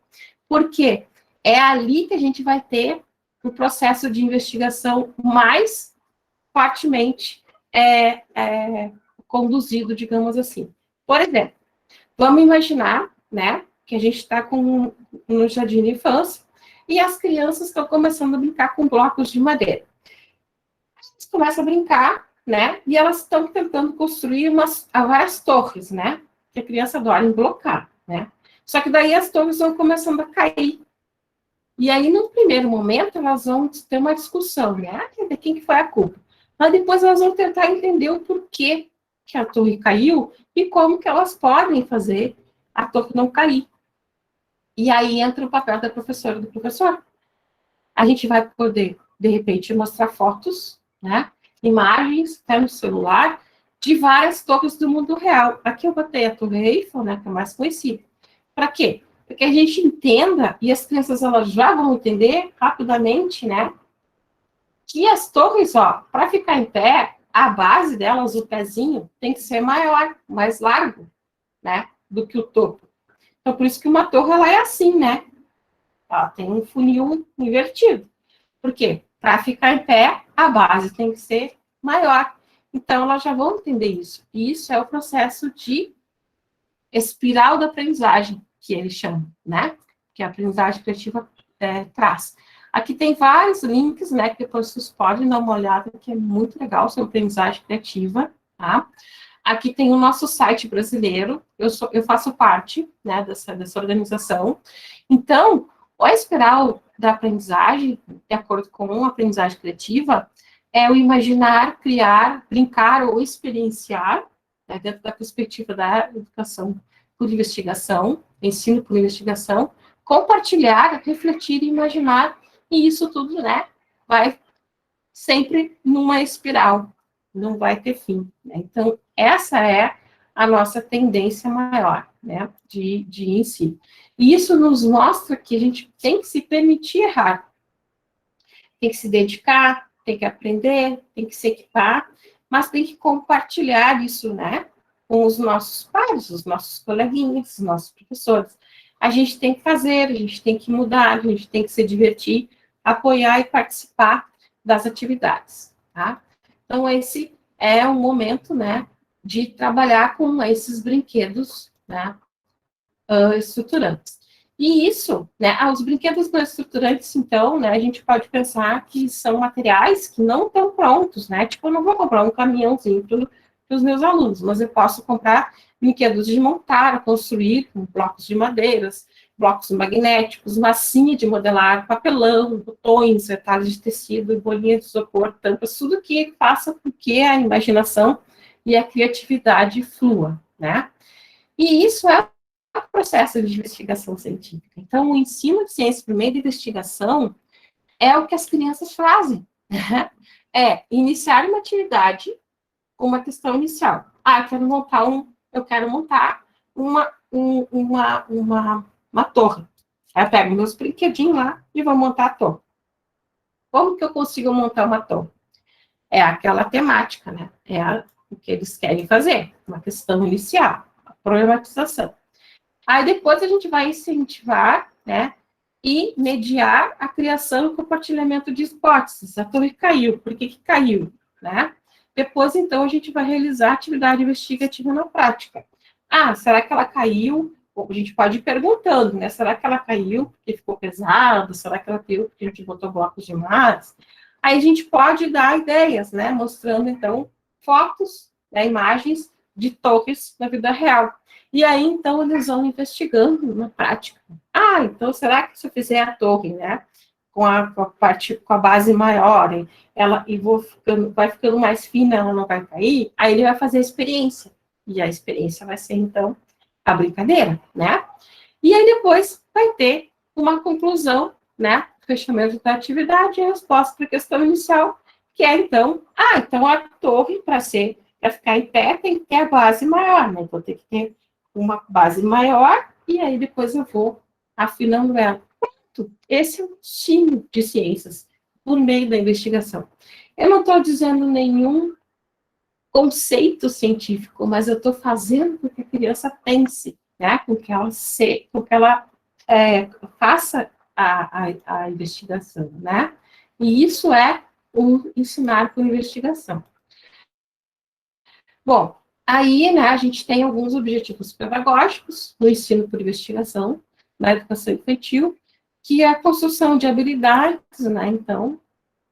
Por quê? É ali que a gente vai ter o processo de investigação mais fortemente conduzido, digamos assim. Por exemplo, vamos imaginar, né, que a gente está no jardim de infância e as crianças estão começando a brincar com blocos de madeira. Elas começam a brincar, né, e elas estão tentando construir várias torres, né, que a criança adora emblocar, né. Só que daí as torres vão começando a cair. E aí, no primeiro momento, elas vão ter uma discussão, né, de quem que foi a culpa. Mas depois elas vão tentar entender o porquê que a torre caiu e como que elas podem fazer a torre não cair. E aí entra o papel da professora e do professor. A gente vai poder, de repente, mostrar fotos, né, imagens, até no celular, de várias torres do mundo real. Aqui eu botei a Torre Eiffel, né, que é a mais conhecida. Para quê? Para que a gente entenda, e as crianças elas já vão entender rapidamente, né, que as torres, ó, para ficar em pé, a base delas, o pezinho, tem que ser maior, mais largo, né, do que o topo. Então, por isso que uma torre, ela é assim, né? Ela tem um funil invertido. Por quê? Para ficar em pé, a base tem que ser maior. Então, elas já vão entender isso. E isso é o processo de espiral da aprendizagem, que eles chamam, né? Que a aprendizagem criativa traz. Aqui tem vários links, né? Que depois vocês podem dar uma olhada, que é muito legal sobre aprendizagem criativa, tá? Aqui tem o nosso site brasileiro, eu faço parte, né, dessa organização. Então, o espiral da aprendizagem, de acordo com a aprendizagem criativa, é o imaginar, criar, brincar ou experienciar, né, dentro da perspectiva da educação por investigação, ensino por investigação, compartilhar, refletir e imaginar, e isso tudo, né, vai sempre numa espiral, não vai ter fim, né? Então, essa é a nossa tendência maior, né, de ensino. E isso nos mostra que a gente tem que se permitir errar, tem que se dedicar, tem que aprender, tem que se equipar, mas tem que compartilhar isso, né, com os nossos pares, os nossos coleguinhas, os nossos professores. A gente tem que fazer, a gente tem que mudar, a gente tem que se divertir, apoiar e participar das atividades, tá? Então, esse é um momento, né, de trabalhar com esses brinquedos, né, estruturantes. E isso, né, os brinquedos não estruturantes, então, né, a gente pode pensar que são materiais que não estão prontos, né, tipo, eu não vou comprar um caminhãozinho para os meus alunos, mas eu posso comprar brinquedos de montar, construir, com blocos de madeiras, blocos magnéticos, massinha de modelar, papelão, botões, retalhos de tecido, bolinha de isopor, tampas, tudo que faça com que a imaginação e a criatividade flua, né? E isso é o processo de investigação científica. Então, o ensino de ciência por meio de investigação é o que as crianças fazem, né? É iniciar uma atividade com uma questão inicial. Ah, eu quero montar uma torre. Aí eu pego meus brinquedinhos lá e vou montar a torre. Como que eu consigo montar uma torre? É aquela temática, né? O que eles querem fazer, uma questão inicial, a problematização. Aí depois a gente vai incentivar, né, e mediar a criação e compartilhamento de hipóteses. A torre caiu, por que caiu, né? Depois, então, a gente vai realizar atividade investigativa na prática. Ah, será que ela caiu? A gente pode ir perguntando, né? Será que ela caiu porque ficou pesada? Será que ela caiu porque a gente botou blocos demais? Aí a gente pode dar ideias, né? Mostrando, então, fotos né, imagens de torres na vida real. E aí, então, eles vão investigando na prática. Ah, então, será que se eu fizer a torre, né, com a base maior, vai ficando mais fina, ela não vai cair? Aí ele vai fazer a experiência. E a experiência vai ser, então, a brincadeira, né? E aí depois vai ter uma conclusão, né? Fechamento da atividade e a resposta para a questão inicial, que é, então, então a torre, para ficar em pé, tem que ter a base maior, né? Vou ter que ter uma base maior, e aí depois eu vou afinando ela. Pronto, esse é o ensino de ciências, por meio da investigação. Eu não estou dizendo nenhum conceito científico, mas eu estou fazendo com que a criança pense, né? Com que ela faça a investigação, né? E isso é um ensinar por investigação. Bom, aí, né, a gente tem alguns objetivos pedagógicos no ensino por investigação, na educação infantil, que é a construção de habilidades, né? Então,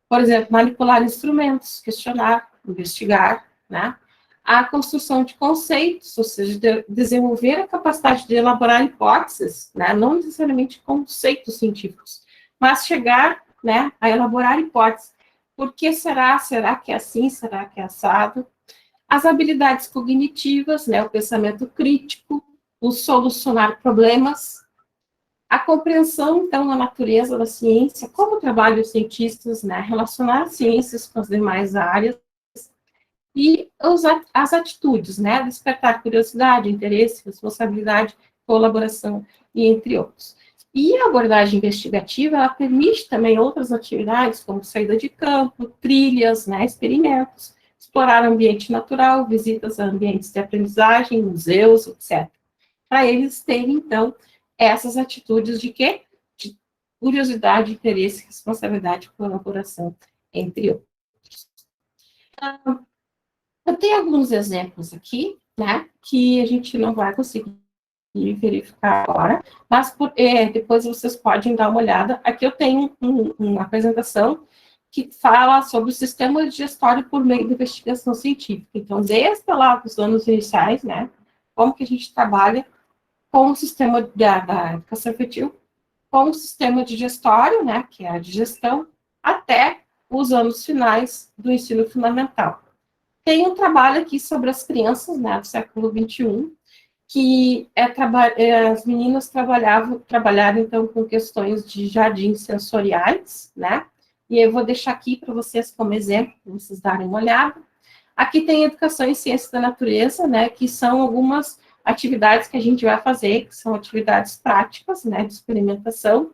por exemplo, manipular instrumentos, questionar, investigar, né? A construção de conceitos, ou seja, desenvolver a capacidade de elaborar hipóteses, né? Não necessariamente conceitos científicos, mas chegar, né, a elaborar hipóteses. Por que será? Será que é assim? Será que é assado? As habilidades cognitivas, né? O pensamento crítico, o solucionar problemas, a compreensão, então, da natureza da ciência, como trabalham os cientistas, né? Relacionar as ciências com as demais áreas, e as atitudes, né? Despertar curiosidade, interesse, responsabilidade, colaboração, e entre outros. E a abordagem investigativa, ela permite também outras atividades, como saída de campo, trilhas, né? Experimentos, explorar o ambiente natural, visitas a ambientes de aprendizagem, museus, etc. Para eles terem, então, essas atitudes de quê? De curiosidade, interesse, responsabilidade, colaboração, entre outros. Eu tenho alguns exemplos aqui, né, que a gente não vai conseguir verificar agora, mas depois vocês podem dar uma olhada. Aqui eu tenho uma apresentação que fala sobre o sistema de gestório por meio da investigação científica. Então, desde lá dos anos iniciais, né, como que a gente trabalha com o sistema da educação infantil, com o sistema de gestório, né, que é a de gestão, até os anos finais do ensino fundamental. Tem um trabalho aqui sobre as crianças, né, do século XXI, que as meninas trabalharam, então, com questões de jardins sensoriais, né, e eu vou deixar aqui para vocês como exemplo, para vocês darem uma olhada. Aqui tem educação em ciências da natureza, né, que são algumas atividades que a gente vai fazer, que são atividades práticas, né, de experimentação,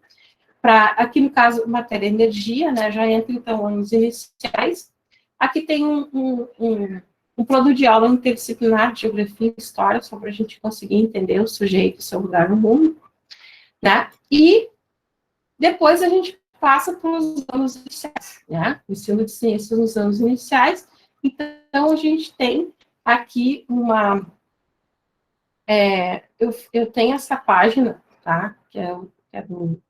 aqui no caso, matéria e energia, né, já entra, então, nos iniciais. Aqui tem um plano de aula interdisciplinar de geografia e história, só para a gente conseguir entender o sujeito e seu lugar no mundo, né, e depois a gente passa para os anos iniciais, né, ensino de ciências nos anos iniciais. Então, a gente tem aqui eu tenho essa página, tá? Que é do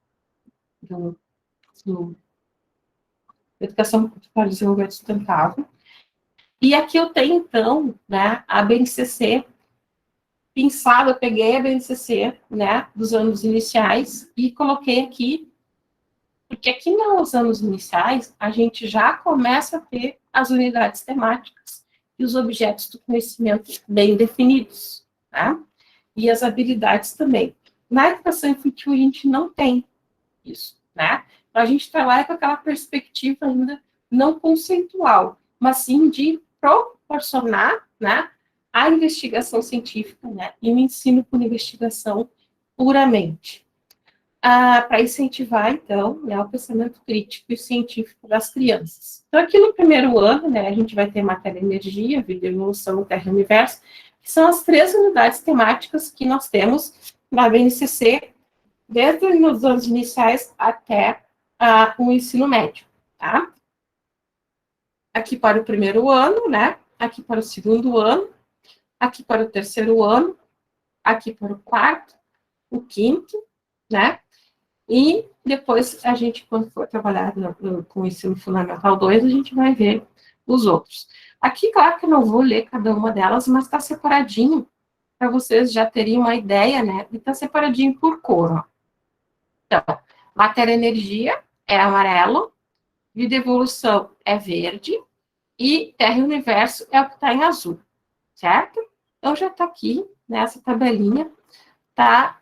Educação para o Desenvolvimento Sustentável. E aqui eu tenho, então, né, a BNCC pensada, eu peguei a BNCC, né, dos anos iniciais e coloquei aqui, porque aqui nos anos iniciais, a gente já começa a ter as unidades temáticas e os objetos do conhecimento bem definidos, tá? E as habilidades também. Na educação infantil, a gente não tem isso, né? Então, a gente trabalha com aquela perspectiva ainda não conceitual, mas sim de proporcionar, né, a investigação científica, né, e o ensino por investigação puramente. Para incentivar, então, né, o pensamento crítico e científico das crianças. Então, aqui no primeiro ano, né, a gente vai ter matéria e energia, vida e evolução, terra e universo, que são as 3 unidades temáticas que nós temos na BNCC, desde os anos iniciais até o ensino médio, tá? Aqui para o primeiro ano, né? Aqui para o segundo ano, aqui para o terceiro ano, aqui para o quarto, o quinto, né? E depois a gente, quando for trabalhar com o ensino fundamental 2, a gente vai ver os outros. Aqui, claro que eu não vou ler cada uma delas, mas está separadinho, para vocês já terem uma ideia, né? E está separadinho por cor, ó. Então, matéria-energia é amarelo, vida e evolução é verde, e Terra e Universo é o que está em azul, certo? Então, já está aqui, nessa tabelinha, está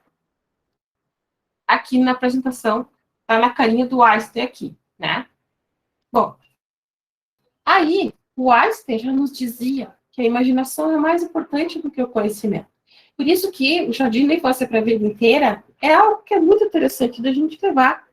aqui na apresentação, está na carinha do Einstein aqui, né? Bom, aí, o Einstein já nos dizia que a imaginação é mais importante do que o conhecimento. Por isso que o Jardim da Infância para a Vida Inteira é algo que é muito interessante da gente levar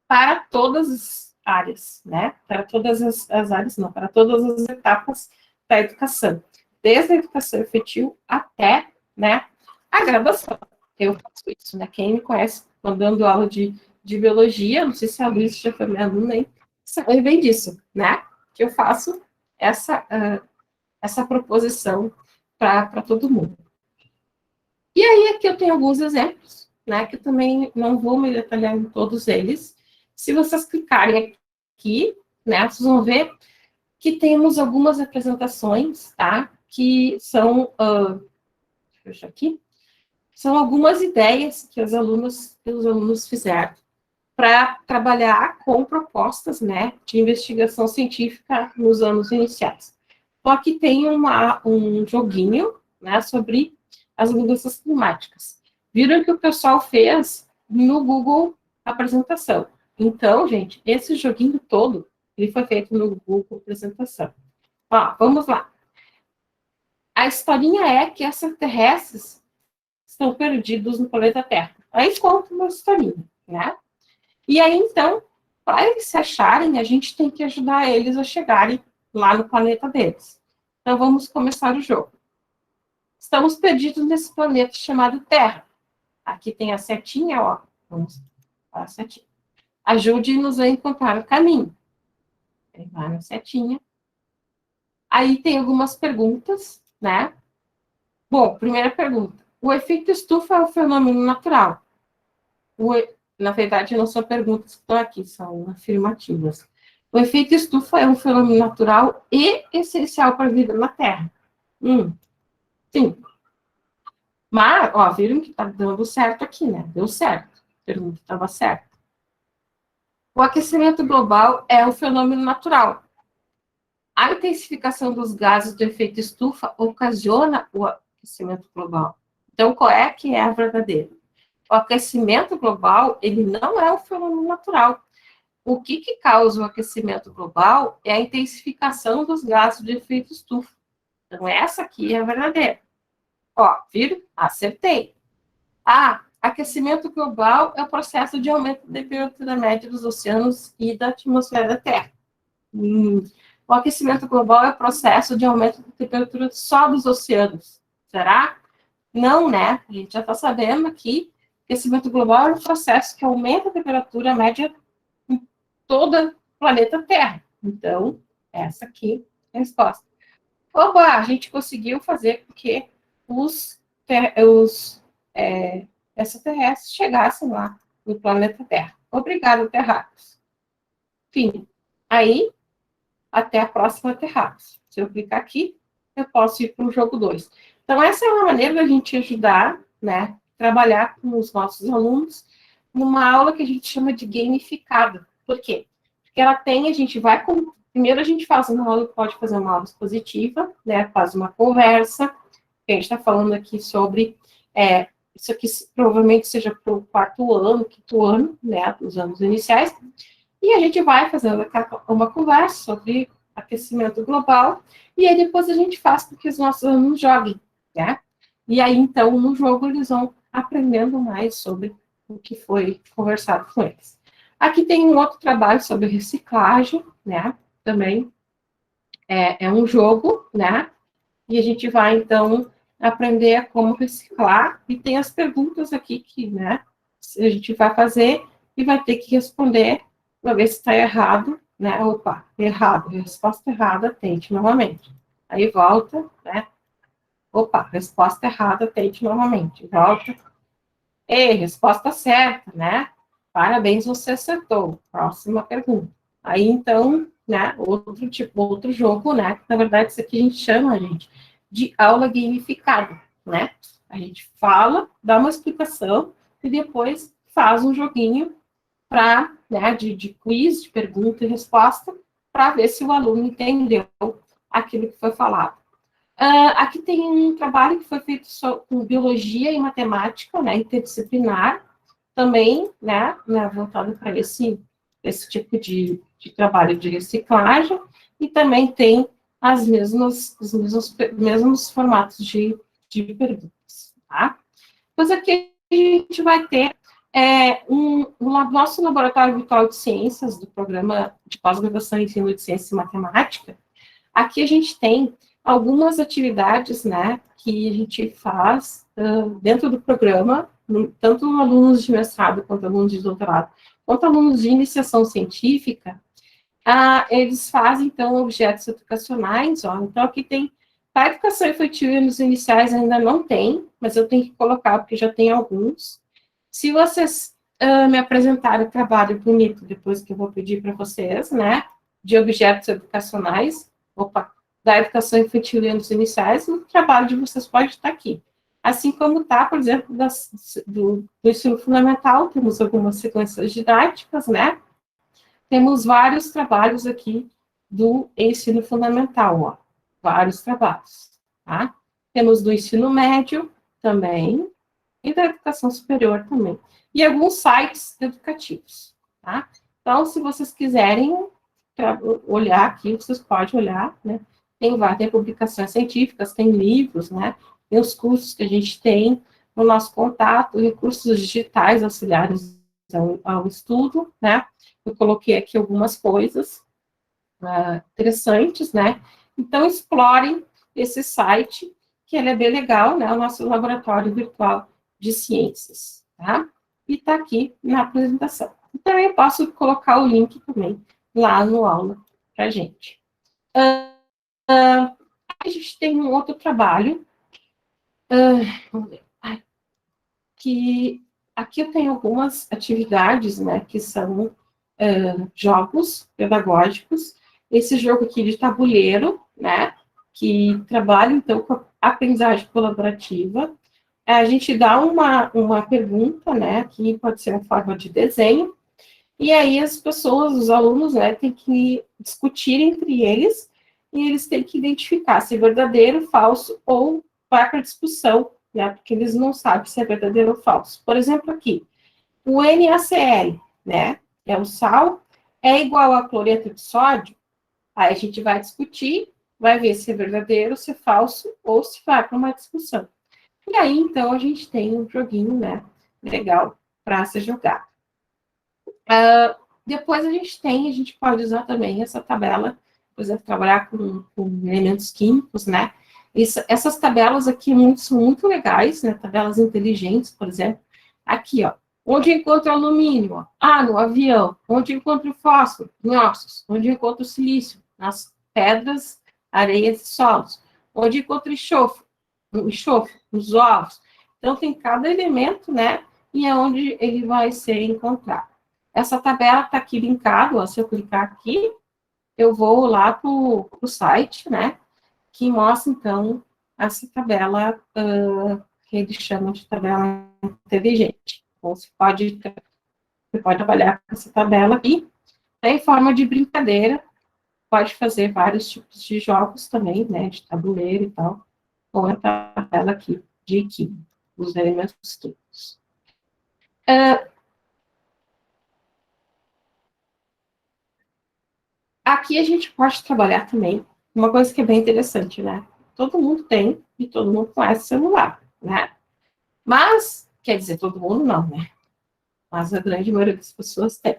para todas as áreas, né? Para todas as áreas, não, para todas as etapas da educação. Desde a educação infantil até, né, a graduação. Eu faço isso, né? Quem me conhece, quando dando aula de biologia, não sei se a Luísa já foi minha aluna, hein? Sabe bem disso, né? Que eu faço essa proposição para todo mundo. E aí, aqui eu tenho alguns exemplos, né, que eu também não vou me detalhar em todos eles. Se vocês clicarem aqui, né, vocês vão ver que temos algumas apresentações, tá, que são, deixa eu fechar aqui, são algumas ideias que os alunos fizeram para trabalhar com propostas, né, de investigação científica nos anos iniciais. Então, aqui tem um joguinho, né, sobre as mudanças climáticas. Viram que o pessoal fez no Google Apresentação. Então, gente, esse joguinho todo, ele foi feito no Google Apresentação. Ó, vamos lá. A historinha é que extraterrestres estão perdidos no planeta Terra. Aí conta uma historinha, né? E aí, então, para eles se acharem, a gente tem que ajudar eles a chegarem lá no planeta deles. Então, vamos começar o jogo. Estamos perdidos nesse planeta chamado Terra. Aqui tem a setinha, ó. Vamos para a setinha. Ajude-nos a encontrar o caminho. Aí vai na setinha. Aí tem algumas perguntas, né? Bom, primeira pergunta. O efeito estufa é um fenômeno natural? Na verdade, não são perguntas que estão aqui, são afirmativas. O efeito estufa é um fenômeno natural e essencial para a vida na Terra? Sim. Mas, ó, viram que tá dando certo aqui, né? Deu certo. A pergunta estava certa. O aquecimento global é um fenômeno natural. A intensificação dos gases do efeito estufa ocasiona o aquecimento global. Então, qual é que é a verdadeira? O aquecimento global, ele não é um fenômeno natural. O que causa o aquecimento global é a intensificação dos gases de efeito estufa. Então, essa aqui é a verdadeira. Ó, viram? Acertei. Aquecimento global é o processo de aumento da temperatura média dos oceanos e da atmosfera da Terra. O aquecimento global é o processo de aumento da temperatura só dos oceanos. Será? Não, né? A gente já está sabendo que aquecimento global é um processo que aumenta a temperatura média em todo o planeta Terra. Então, essa aqui é a resposta. Oba, a gente conseguiu fazer com que os extraterrestres chegassem lá no planeta Terra. Obrigado, Terráqueos. Fim. Aí, até a próxima, Terráqueos. Se eu clicar aqui, eu posso ir para o jogo 2. Então, essa é uma maneira da gente ajudar, né, trabalhar com os nossos alunos numa aula que a gente chama de gamificada. Por quê? Porque ela tem, a gente vai com... Primeiro a gente faz uma aula, pode fazer uma aula expositiva, né, faz uma conversa, a gente está falando aqui sobre, isso aqui provavelmente seja para o quarto ano, quinto ano, né, dos anos iniciais, e a gente vai fazendo uma conversa sobre aquecimento global, e aí depois a gente faz com que os nossos alunos joguem, né, e aí então no jogo eles vão aprendendo mais sobre o que foi conversado com eles. Aqui tem um outro trabalho sobre reciclagem, né, também é um jogo, né? E a gente vai, então, aprender a como reciclar. E tem as perguntas aqui que, né, a gente vai fazer e vai ter que responder para ver se está errado, né? Opa, errado, resposta errada, tente novamente. Aí volta, né? Opa, resposta errada, tente novamente. Volta. Ei, resposta certa, né? Parabéns, você acertou. Próxima pergunta. Aí, então, né, outro jogo, né, que na verdade isso aqui a gente chama, gente, de aula gamificada, né? A gente fala, dá uma explicação e depois faz um joguinho para, né, de quiz, de pergunta e resposta, para ver se o aluno entendeu aquilo que foi falado. Aqui tem um trabalho que foi feito com biologia e matemática, né, interdisciplinar, também, né voltado para esse tipo de trabalho de reciclagem, e também tem os mesmos formatos de perguntas, tá? Depois aqui a gente vai ter nosso laboratório virtual de ciências do programa de pós-graduação em ensino de ciência e matemática. Aqui a gente tem algumas atividades, né, que a gente faz dentro do programa, tanto alunos de mestrado, quanto alunos de doutorado, quanto alunos de iniciação científica, eles fazem, então, objetos educacionais, ó, então aqui tem, para educação infantil nos iniciais ainda não tem, mas eu tenho que colocar, porque já tem alguns. Se vocês me apresentarem o trabalho bonito, depois que eu vou pedir para vocês, né, de objetos educacionais, da educação infantil e anos iniciais, o trabalho de vocês pode estar aqui. Assim como está, por exemplo, do ensino fundamental, temos algumas sequências didáticas, né? Temos vários trabalhos aqui do ensino fundamental, ó. Vários trabalhos, tá? Temos do ensino médio também, e da educação superior também. E alguns sites educativos, tá? Então, se vocês quiserem olhar aqui, vocês podem olhar, né? Tem publicações científicas, tem livros, né? Tem os cursos que a gente tem no nosso contato, recursos digitais auxiliares ao estudo, né? Eu coloquei aqui algumas coisas interessantes, né? Então, explorem esse site, que ele é bem legal, né? O nosso laboratório virtual de ciências, tá? E está aqui na apresentação. Então, eu posso colocar o link também lá no aula para gente. A gente tem um outro trabalho, vamos ver, que aqui eu tenho algumas atividades, né, que são jogos pedagógicos. Esse jogo aqui de tabuleiro, né, que trabalha, então, com a aprendizagem colaborativa. A gente dá uma pergunta, né, que pode ser uma forma de desenho, e aí as pessoas, os alunos, né, têm que discutir entre eles, e eles têm que identificar se é verdadeiro, falso, ou vai para discussão, né, porque eles não sabem se é verdadeiro ou falso. Por exemplo, aqui, o NaCl, né, é o sal, é igual a cloreto de sódio, aí a gente vai discutir, vai ver se é verdadeiro, se é falso, ou se vai para uma discussão. E aí, então, a gente tem um joguinho, né, legal para se jogar. Depois a gente pode usar também essa tabela, por exemplo, trabalhar com elementos químicos, né? Essas tabelas aqui são muito legais, né? Tabelas inteligentes, por exemplo. Aqui, ó. Onde encontra o alumínio? Ó. No avião. Onde encontra o fósforo? Em ossos. Onde encontra o silício? Nas pedras, areias e solos. Onde encontra o enxofre? Nos ovos. Então, tem cada elemento, né? E é onde ele vai ser encontrado. Essa tabela está aqui linkada, ó, se eu clicar aqui, eu vou lá para o site, né, que mostra, então, essa tabela que eles chamam de tabela inteligente. Então, você pode trabalhar com essa tabela aqui, em forma de brincadeira, pode fazer vários tipos de jogos também, né, de tabuleiro e tal, com a tabela aqui de química, os elementos químicos. Aqui a gente pode trabalhar também uma coisa que é bem interessante, né? Todo mundo tem e todo mundo conhece celular, né? Mas, quer dizer, todo mundo não, né? Mas a grande maioria das pessoas tem.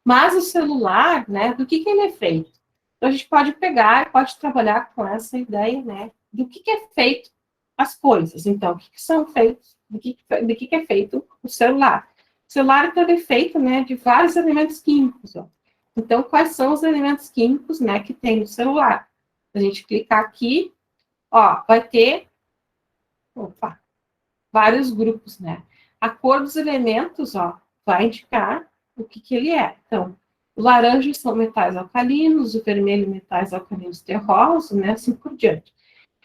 Mas o celular, né, do que ele é feito? Então, a gente pode pegar, pode trabalhar com essa ideia, né, do que é feito as coisas. Então, o que são feitos, do que é feito o celular. O celular, então, é feito, né, de vários elementos químicos, ó. Então, quais são os elementos químicos, né, que tem no celular? A gente clicar aqui, ó, vai ter, vários grupos, né? A cor dos elementos, ó, vai indicar o que ele é. Então, O laranja são metais alcalinos, o vermelho metais alcalinos terrosos, né, assim por diante.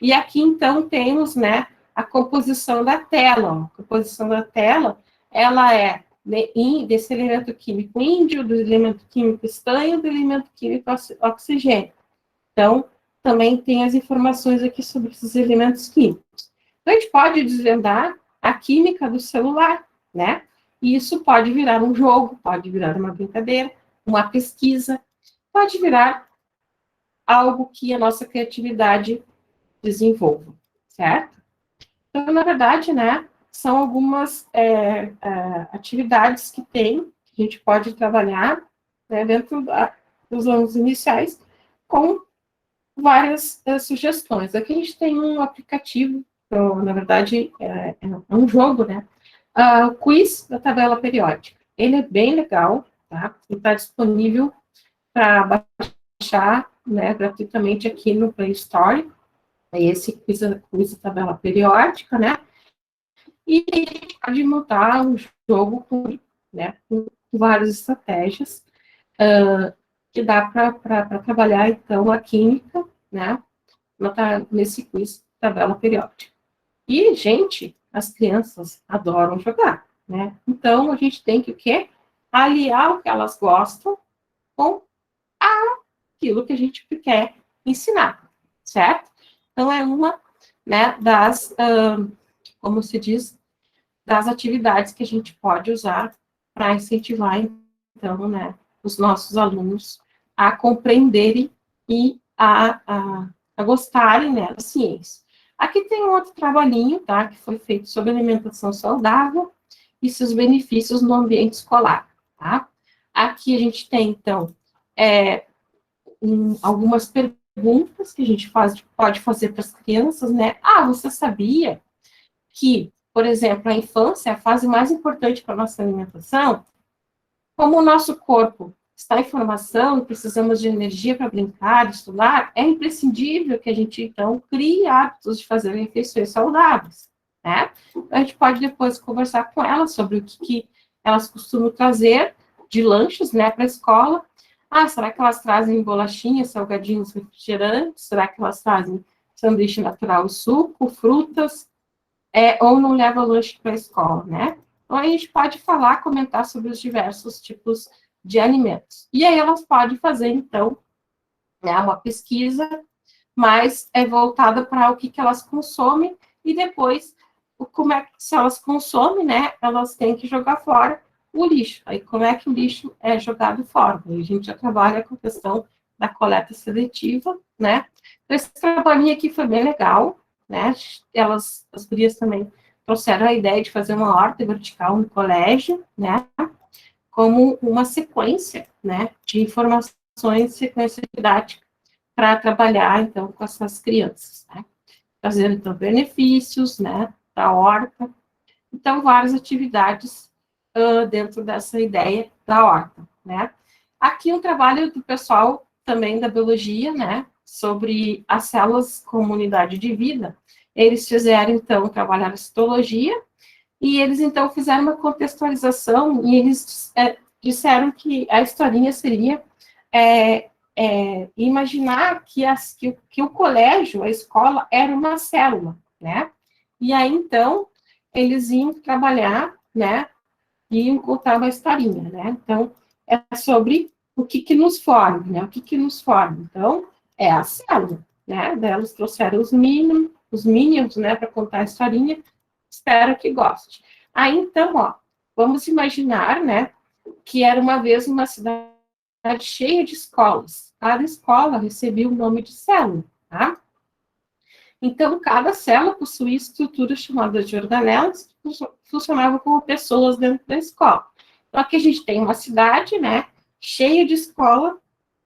E aqui, então, temos, né, a composição da tela. Ó. A composição da tela, ela é desse elemento químico índio, do elemento químico estanho, do elemento químico oxigênio. Então, também tem as informações aqui sobre esses elementos químicos. Então, a gente pode desvendar a química do celular, né? E isso pode virar um jogo, pode virar uma brincadeira, uma pesquisa, pode virar algo que a nossa criatividade desenvolva, certo? Então, na verdade, né, são algumas atividades que tem, que a gente pode trabalhar, né, dentro dos anos iniciais, com várias sugestões. Aqui a gente tem um aplicativo, então, na verdade, é um jogo, né, o quiz da tabela periódica. Ele é bem legal, tá? Ele está disponível para baixar, né, gratuitamente aqui no Play Store. É esse quiz da tabela periódica, né? E a gente pode montar um jogo com, né, com várias estratégias que dá para trabalhar, então, a química, né, nesse quiz tabela periódica. E, gente, as crianças adoram jogar, né? Então, a gente tem que o quê? Aliar o que elas gostam com aquilo que a gente quer ensinar, certo? Então, é uma, né, das, como se diz, das atividades que a gente pode usar para incentivar, então, né, os nossos alunos a compreenderem e a gostarem, né, da ciência. Aqui tem um outro trabalhinho, tá, que foi feito sobre alimentação saudável e seus benefícios no ambiente escolar, tá? Aqui a gente tem, então, algumas perguntas que a gente pode fazer para as crianças, né? Ah, você sabia que, por exemplo, a infância é a fase mais importante para a nossa alimentação? Como o nosso corpo está em formação e precisamos de energia para brincar, estudar, é imprescindível que a gente, então, crie hábitos de fazer refeições saudáveis, né? A gente pode depois conversar com elas sobre o que elas costumam trazer de lanches, né, para a escola. Ah, será que elas trazem bolachinhas, salgadinhos, refrigerantes? Será que elas trazem sanduíche natural, suco, frutas? Ou não leva lanche para a escola, né? Então, a gente pode falar, comentar sobre os diversos tipos de alimentos. E aí elas podem fazer, então, né, uma pesquisa mais voltada para o que elas consomem e depois, como é que, se elas consomem, né, elas têm que jogar fora o lixo. Aí, como é que o lixo é jogado fora? Aí a gente já trabalha com a questão da coleta seletiva, né? Então, esse trabalhinho aqui foi bem legal, né? As gurias também trouxeram a ideia de fazer uma horta vertical no colégio, né? Como uma sequência, né, de informações, sequência didática, para trabalhar, então, com essas crianças, né? Trazendo, então, benefícios, né, da horta. Então, várias atividades dentro dessa ideia da horta, né? Aqui um trabalho do pessoal também da biologia, né, sobre as células como unidade de vida. Eles fizeram, então, trabalhar a citologia, e eles, então, fizeram uma contextualização, e eles disseram que a historinha seria imaginar que o colégio, a escola, era uma célula, né? E aí, então, eles iam trabalhar, né, e iam contar uma historinha, né? Então, é sobre o que nos forma, né? O que nos forma. Então, é a célula, né? Daí eles trouxeram os Minions, né, para contar a historinha. Espero que goste. Aí, então, ó, vamos imaginar, né, que era uma vez uma cidade cheia de escolas. Cada escola recebia o nome de célula, tá? Então, cada célula possuía estruturas chamadas de organelas, que funcionavam como pessoas dentro da escola. Então, aqui a gente tem uma cidade, né, cheia de escola,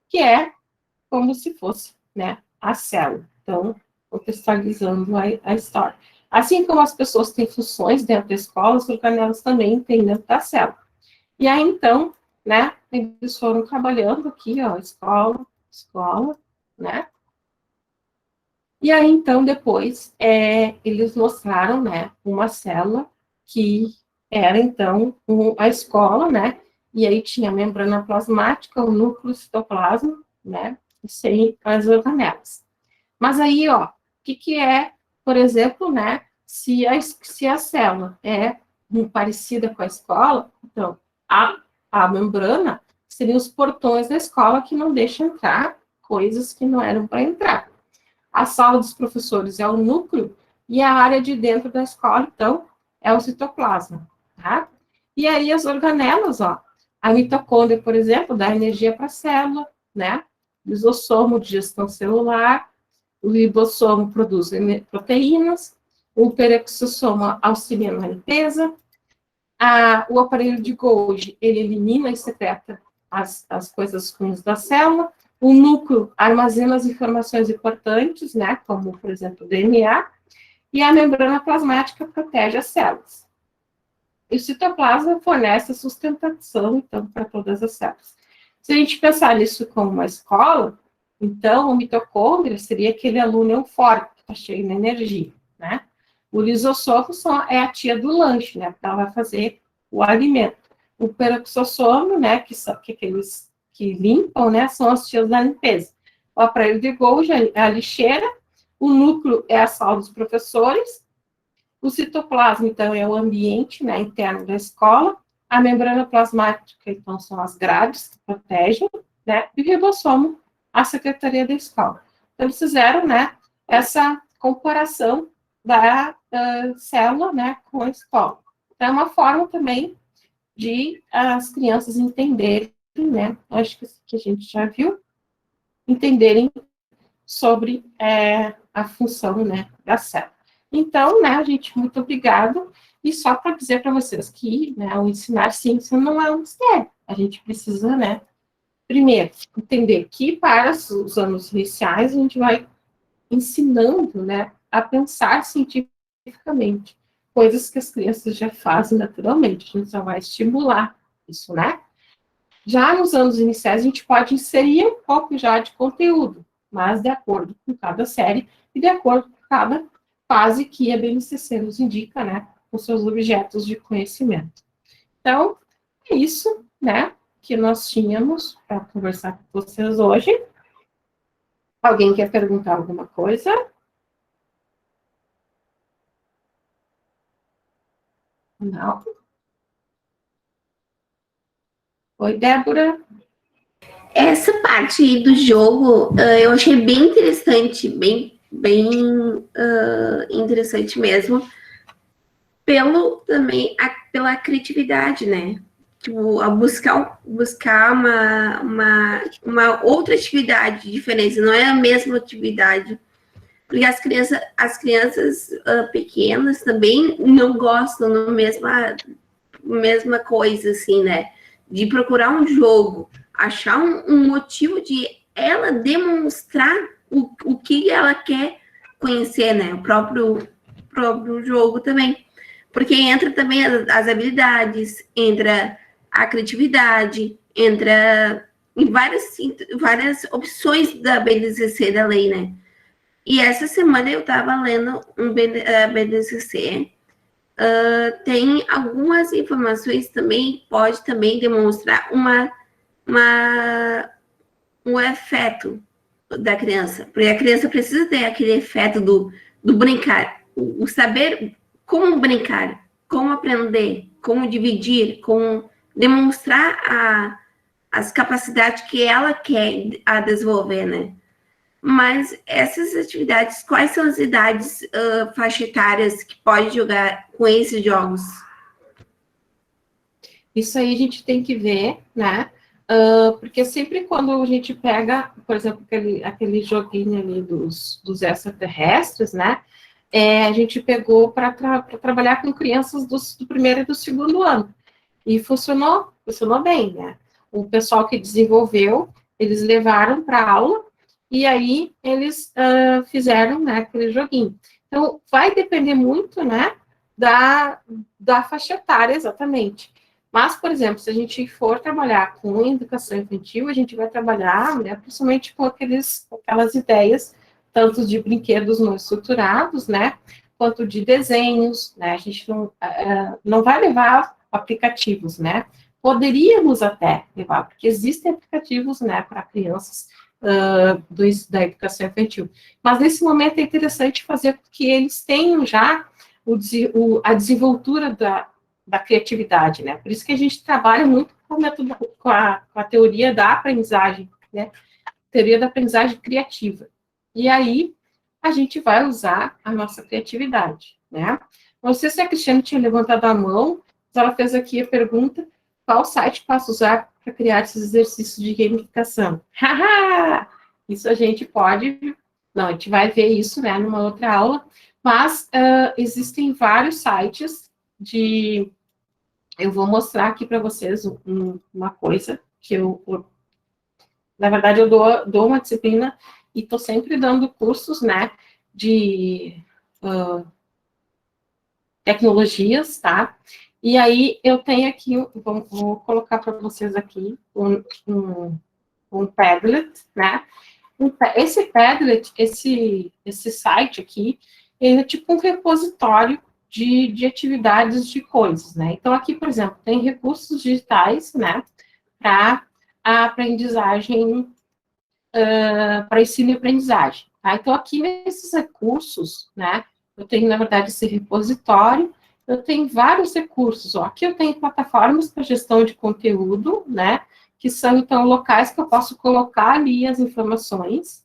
que é como se fosse, né, a célula. Então, contextualizando a história. Assim como as pessoas têm funções dentro da escola, os organelas também têm dentro da célula. E aí, então, né, eles foram trabalhando aqui, ó, escola, né? E aí, então, depois, eles mostraram, né, uma célula que era, então, a escola, né, e aí tinha a membrana plasmática, o núcleo, o citoplasma, né, e sem as organelas. Mas aí, ó, o que é, por exemplo, né, se a célula é parecida com a escola, então, a membrana seriam os portões da escola que não deixam entrar coisas que não eram para entrar. A sala dos professores é o núcleo e a área de dentro da escola, então, é o citoplasma, tá? E aí as organelas, ó, a mitocôndria, por exemplo, dá energia para a célula, né? O lisossomo de gestão celular, o ribossomo produz proteínas, o peroxissoma auxilia na limpeza, o aparelho de Golgi, ele elimina e secreta as coisas ruins da célula, o núcleo armazena as informações importantes, né, como, por exemplo, o DNA, e a membrana plasmática protege as células. E o citoplasma fornece a sustentação, então, para todas as células. Se a gente pensar nisso como uma escola, então, o mitocôndria seria aquele aluno eufórico, que está cheio de energia, né? O lisossomo é a tia do lanche, né? Porque ela vai fazer o alimento. O peroxissomo, né? Que aqueles que limpam, né? São as tias da limpeza. O aparelho de Golgi é a lixeira. O núcleo é a sala dos professores. O citoplasma, então, é o ambiente, né, interno da escola. A membrana plasmática, então, são as grades que protegem, né? E o ribossomo, a secretaria da escola. Então, eles fizeram, né, essa comparação da célula, né, com a escola. Então, é uma forma também de as crianças entenderem, né, acho que a gente já viu, entenderem sobre a função, né, da célula. Então, né, gente, muito obrigada. E só para dizer para vocês que, né, o ensinar ciência não é um mistério. A gente precisa, né, primeiro, entender que para os anos iniciais a gente vai ensinando, né, a pensar cientificamente, coisas que as crianças já fazem naturalmente, a gente só vai estimular isso, né? Já nos anos iniciais a gente pode inserir um pouco já de conteúdo, mas de acordo com cada série e de acordo com cada fase que a BNCC nos indica, né, com seus objetos de conhecimento. Então, é isso, né, que nós tínhamos para conversar com vocês hoje. Alguém quer perguntar alguma coisa? Não? Oi, Débora. Essa parte aí do jogo, eu achei bem interessante, bem interessante mesmo, pela criatividade, né? Tipo, a buscar uma outra atividade diferente, não é a mesma atividade. Porque as crianças pequenas também não gostam da mesma coisa, assim, né? De procurar um jogo, achar um motivo de ela demonstrar o que ela quer conhecer, né? O próprio jogo também. Porque entra também as habilidades, entra a criatividade, entra em várias opções da BNCC, da lei, né? E essa semana eu estava lendo um BNCC, tem algumas informações também, pode também demonstrar um efeito da criança, porque a criança precisa ter aquele efeito do brincar, o saber como brincar, como aprender, como dividir, como demonstrar as capacidades que ela quer desenvolver, né? Mas essas atividades, quais são as idades faixa etárias que pode jogar com esses jogos? Isso aí a gente tem que ver, né? Porque sempre quando a gente pega, por exemplo, aquele joguinho ali dos extraterrestres, né? A gente pegou para trabalhar com crianças do primeiro e do segundo ano. E funcionou bem, né? O pessoal que desenvolveu, eles levaram para aula e aí eles fizeram, né, aquele joguinho. Então, vai depender muito, né, da faixa etária, exatamente. Mas, por exemplo, se a gente for trabalhar com educação infantil, a gente vai trabalhar, né, principalmente com aquelas ideias, tanto de brinquedos não estruturados, né, quanto de desenhos, né, a gente não vai levar aplicativos, né, poderíamos até levar, porque existem aplicativos, né, para crianças da educação infantil. Mas nesse momento é interessante fazer com que eles tenham já a desenvoltura da criatividade, né? Por isso que a gente trabalha muito com a teoria da aprendizagem, né? Teoria da aprendizagem criativa. E aí, a gente vai usar a nossa criatividade, né? Não sei se a Cristiane tinha levantado a mão, mas ela fez aqui a pergunta, qual site posso usar para criar esses exercícios de gamificação? Haha! Isso a gente pode... Não, a gente vai ver isso, né, numa outra aula, mas existem vários sites de... Eu vou mostrar aqui para vocês uma coisa que na verdade, eu dou uma disciplina e estou sempre dando cursos, né, de tecnologias, tá? E aí, eu tenho aqui, vou colocar para vocês aqui um Padlet, né? Esse Padlet, esse site aqui, ele é tipo um repositório de atividades de coisas, né? Então, aqui, por exemplo, tem recursos digitais, né, para a aprendizagem, para ensino e aprendizagem. Tá? Então, aqui nesses recursos, né, eu tenho, na verdade, esse repositório, eu tenho vários recursos. Ó. Aqui eu tenho plataformas para gestão de conteúdo, né, que são, então, locais que eu posso colocar ali as informações.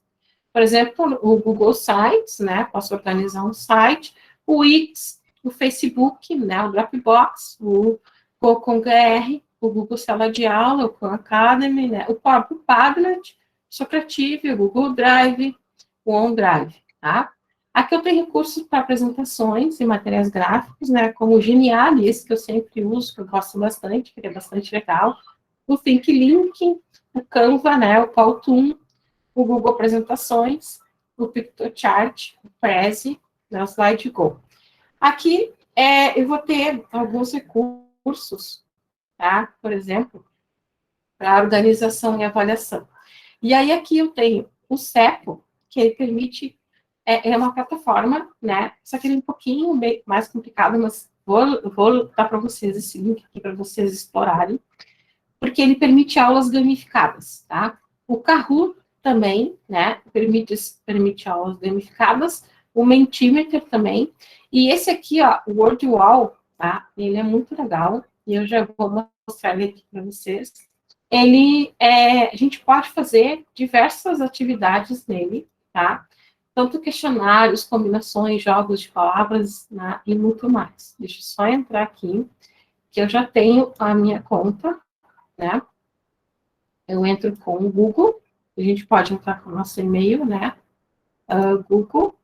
Por exemplo, o Google Sites, né, posso organizar um site, o Wix, o Facebook, né, o Dropbox, o CoconGR, o Google Sala de Aula, o Khan Academy, né, o próprio Padlet, Socrative, o Google Drive, o OneDrive, tá? Aqui eu tenho recursos para apresentações e materiais gráficos, né, como o Geniali, esse que eu sempre uso, que eu gosto bastante, que é bastante legal, o ThinkLink, o Canva, né, o Powtoon, o Google Apresentações, o PictoChart, o Prezi, né, o SlideGo. Aqui eu vou ter alguns recursos, tá? Por exemplo, para organização e avaliação. E aí aqui eu tenho o CEPO, que ele permite, é uma plataforma, né? Só que ele é um pouquinho mais complicado, mas vou dar para vocês esse link aqui para vocês explorarem, porque ele permite aulas gamificadas, tá? O Kahoot também, né? Permite aulas gamificadas, o Mentimeter também, e esse aqui, ó, o WordWall, tá? Ele é muito legal, e eu já vou mostrar ele aqui para vocês. A gente pode fazer diversas atividades nele, tá? Tanto questionários, combinações, jogos de palavras, né, e muito mais. Deixa eu só entrar aqui, que eu já tenho a minha conta, né? Eu entro com o Google, a gente pode entrar com o nosso e-mail, né? Google.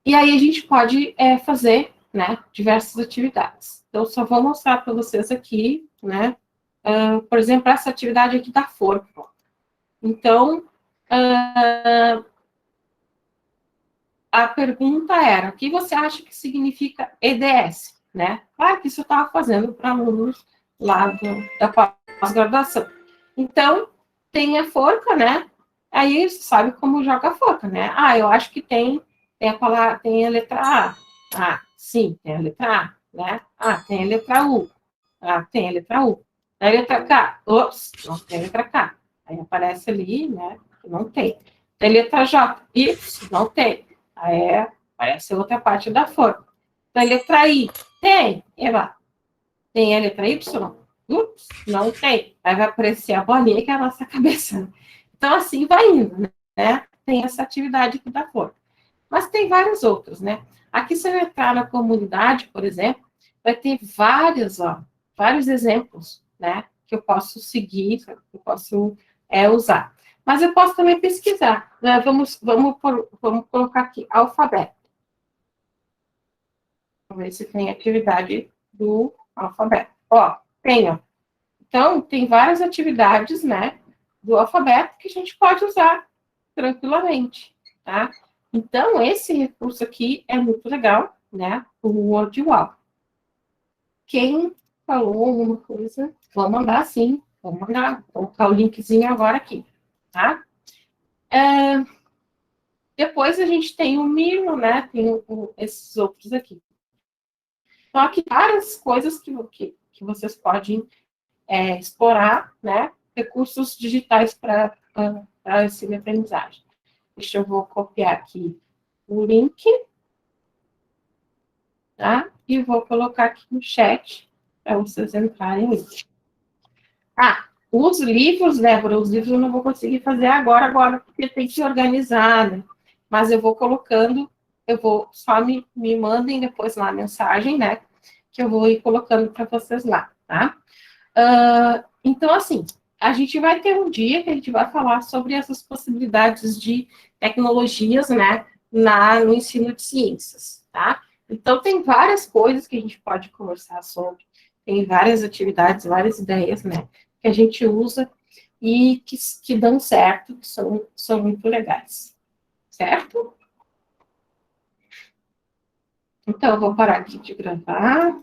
E aí a gente pode fazer, né, diversas atividades. Então, só vou mostrar para vocês aqui, né? Por exemplo, essa atividade aqui da forma. Então, a pergunta era, o que você acha que significa EDS? Né? Claro que isso eu estava fazendo para alunos lá da pós-graduação. Então, tem a forca, né? Aí você sabe como joga a forca, né? Ah, eu acho que tem a letra A. Ah, sim, tem a letra A, né? Ah, tem a letra U. Ah, tem a letra U. A letra K. Ops, não tem a letra K. Aí aparece ali, né? Não tem. Tem a letra J. Y, não tem. Aí aparece outra parte da forma. Tem a letra I. Tem. Eva. Tem a letra Y? Ups, não tem. Aí vai aparecer a bolinha que é a nossa cabeça. Então, assim vai indo, né? Tem essa atividade aqui da forma. Mas tem várias outras, né? Aqui, se eu entrar na comunidade, por exemplo, vai ter vários exemplos, né? Que eu posso seguir, que eu posso usar. Mas eu posso também pesquisar. Né? Vamos colocar aqui, alfabeto. Vamos ver se tem atividade do alfabeto. Ó, tem, ó. Então, tem várias atividades, né, do alfabeto que a gente pode usar tranquilamente, tá? Então, esse recurso aqui é muito legal, né, o WordWall. Quem falou alguma coisa, vou mandar sim, vou mandar, vou colocar o linkzinho agora aqui, tá? Depois a gente tem o Miro, né, tem esses outros aqui. Então, aqui várias coisas que que vocês podem explorar, né, recursos digitais para essa aprendizagem. Eu vou copiar aqui o link, tá? E vou colocar aqui no chat para vocês entrarem aí. Os livros, Débora, os livros eu não vou conseguir fazer agora, porque tem que organizar, né? Mas eu vou colocando, só me mandem depois lá a mensagem, né? Que eu vou ir colocando para vocês lá, tá? Então, assim, a gente vai ter um dia que a gente vai falar sobre essas possibilidades de tecnologias, né? No ensino de ciências, tá? Então, tem várias coisas que a gente pode conversar sobre, tem várias atividades, várias ideias, né? Que a gente usa e que dão certo, que são muito legais. Certo? Então, eu vou parar aqui de gravar.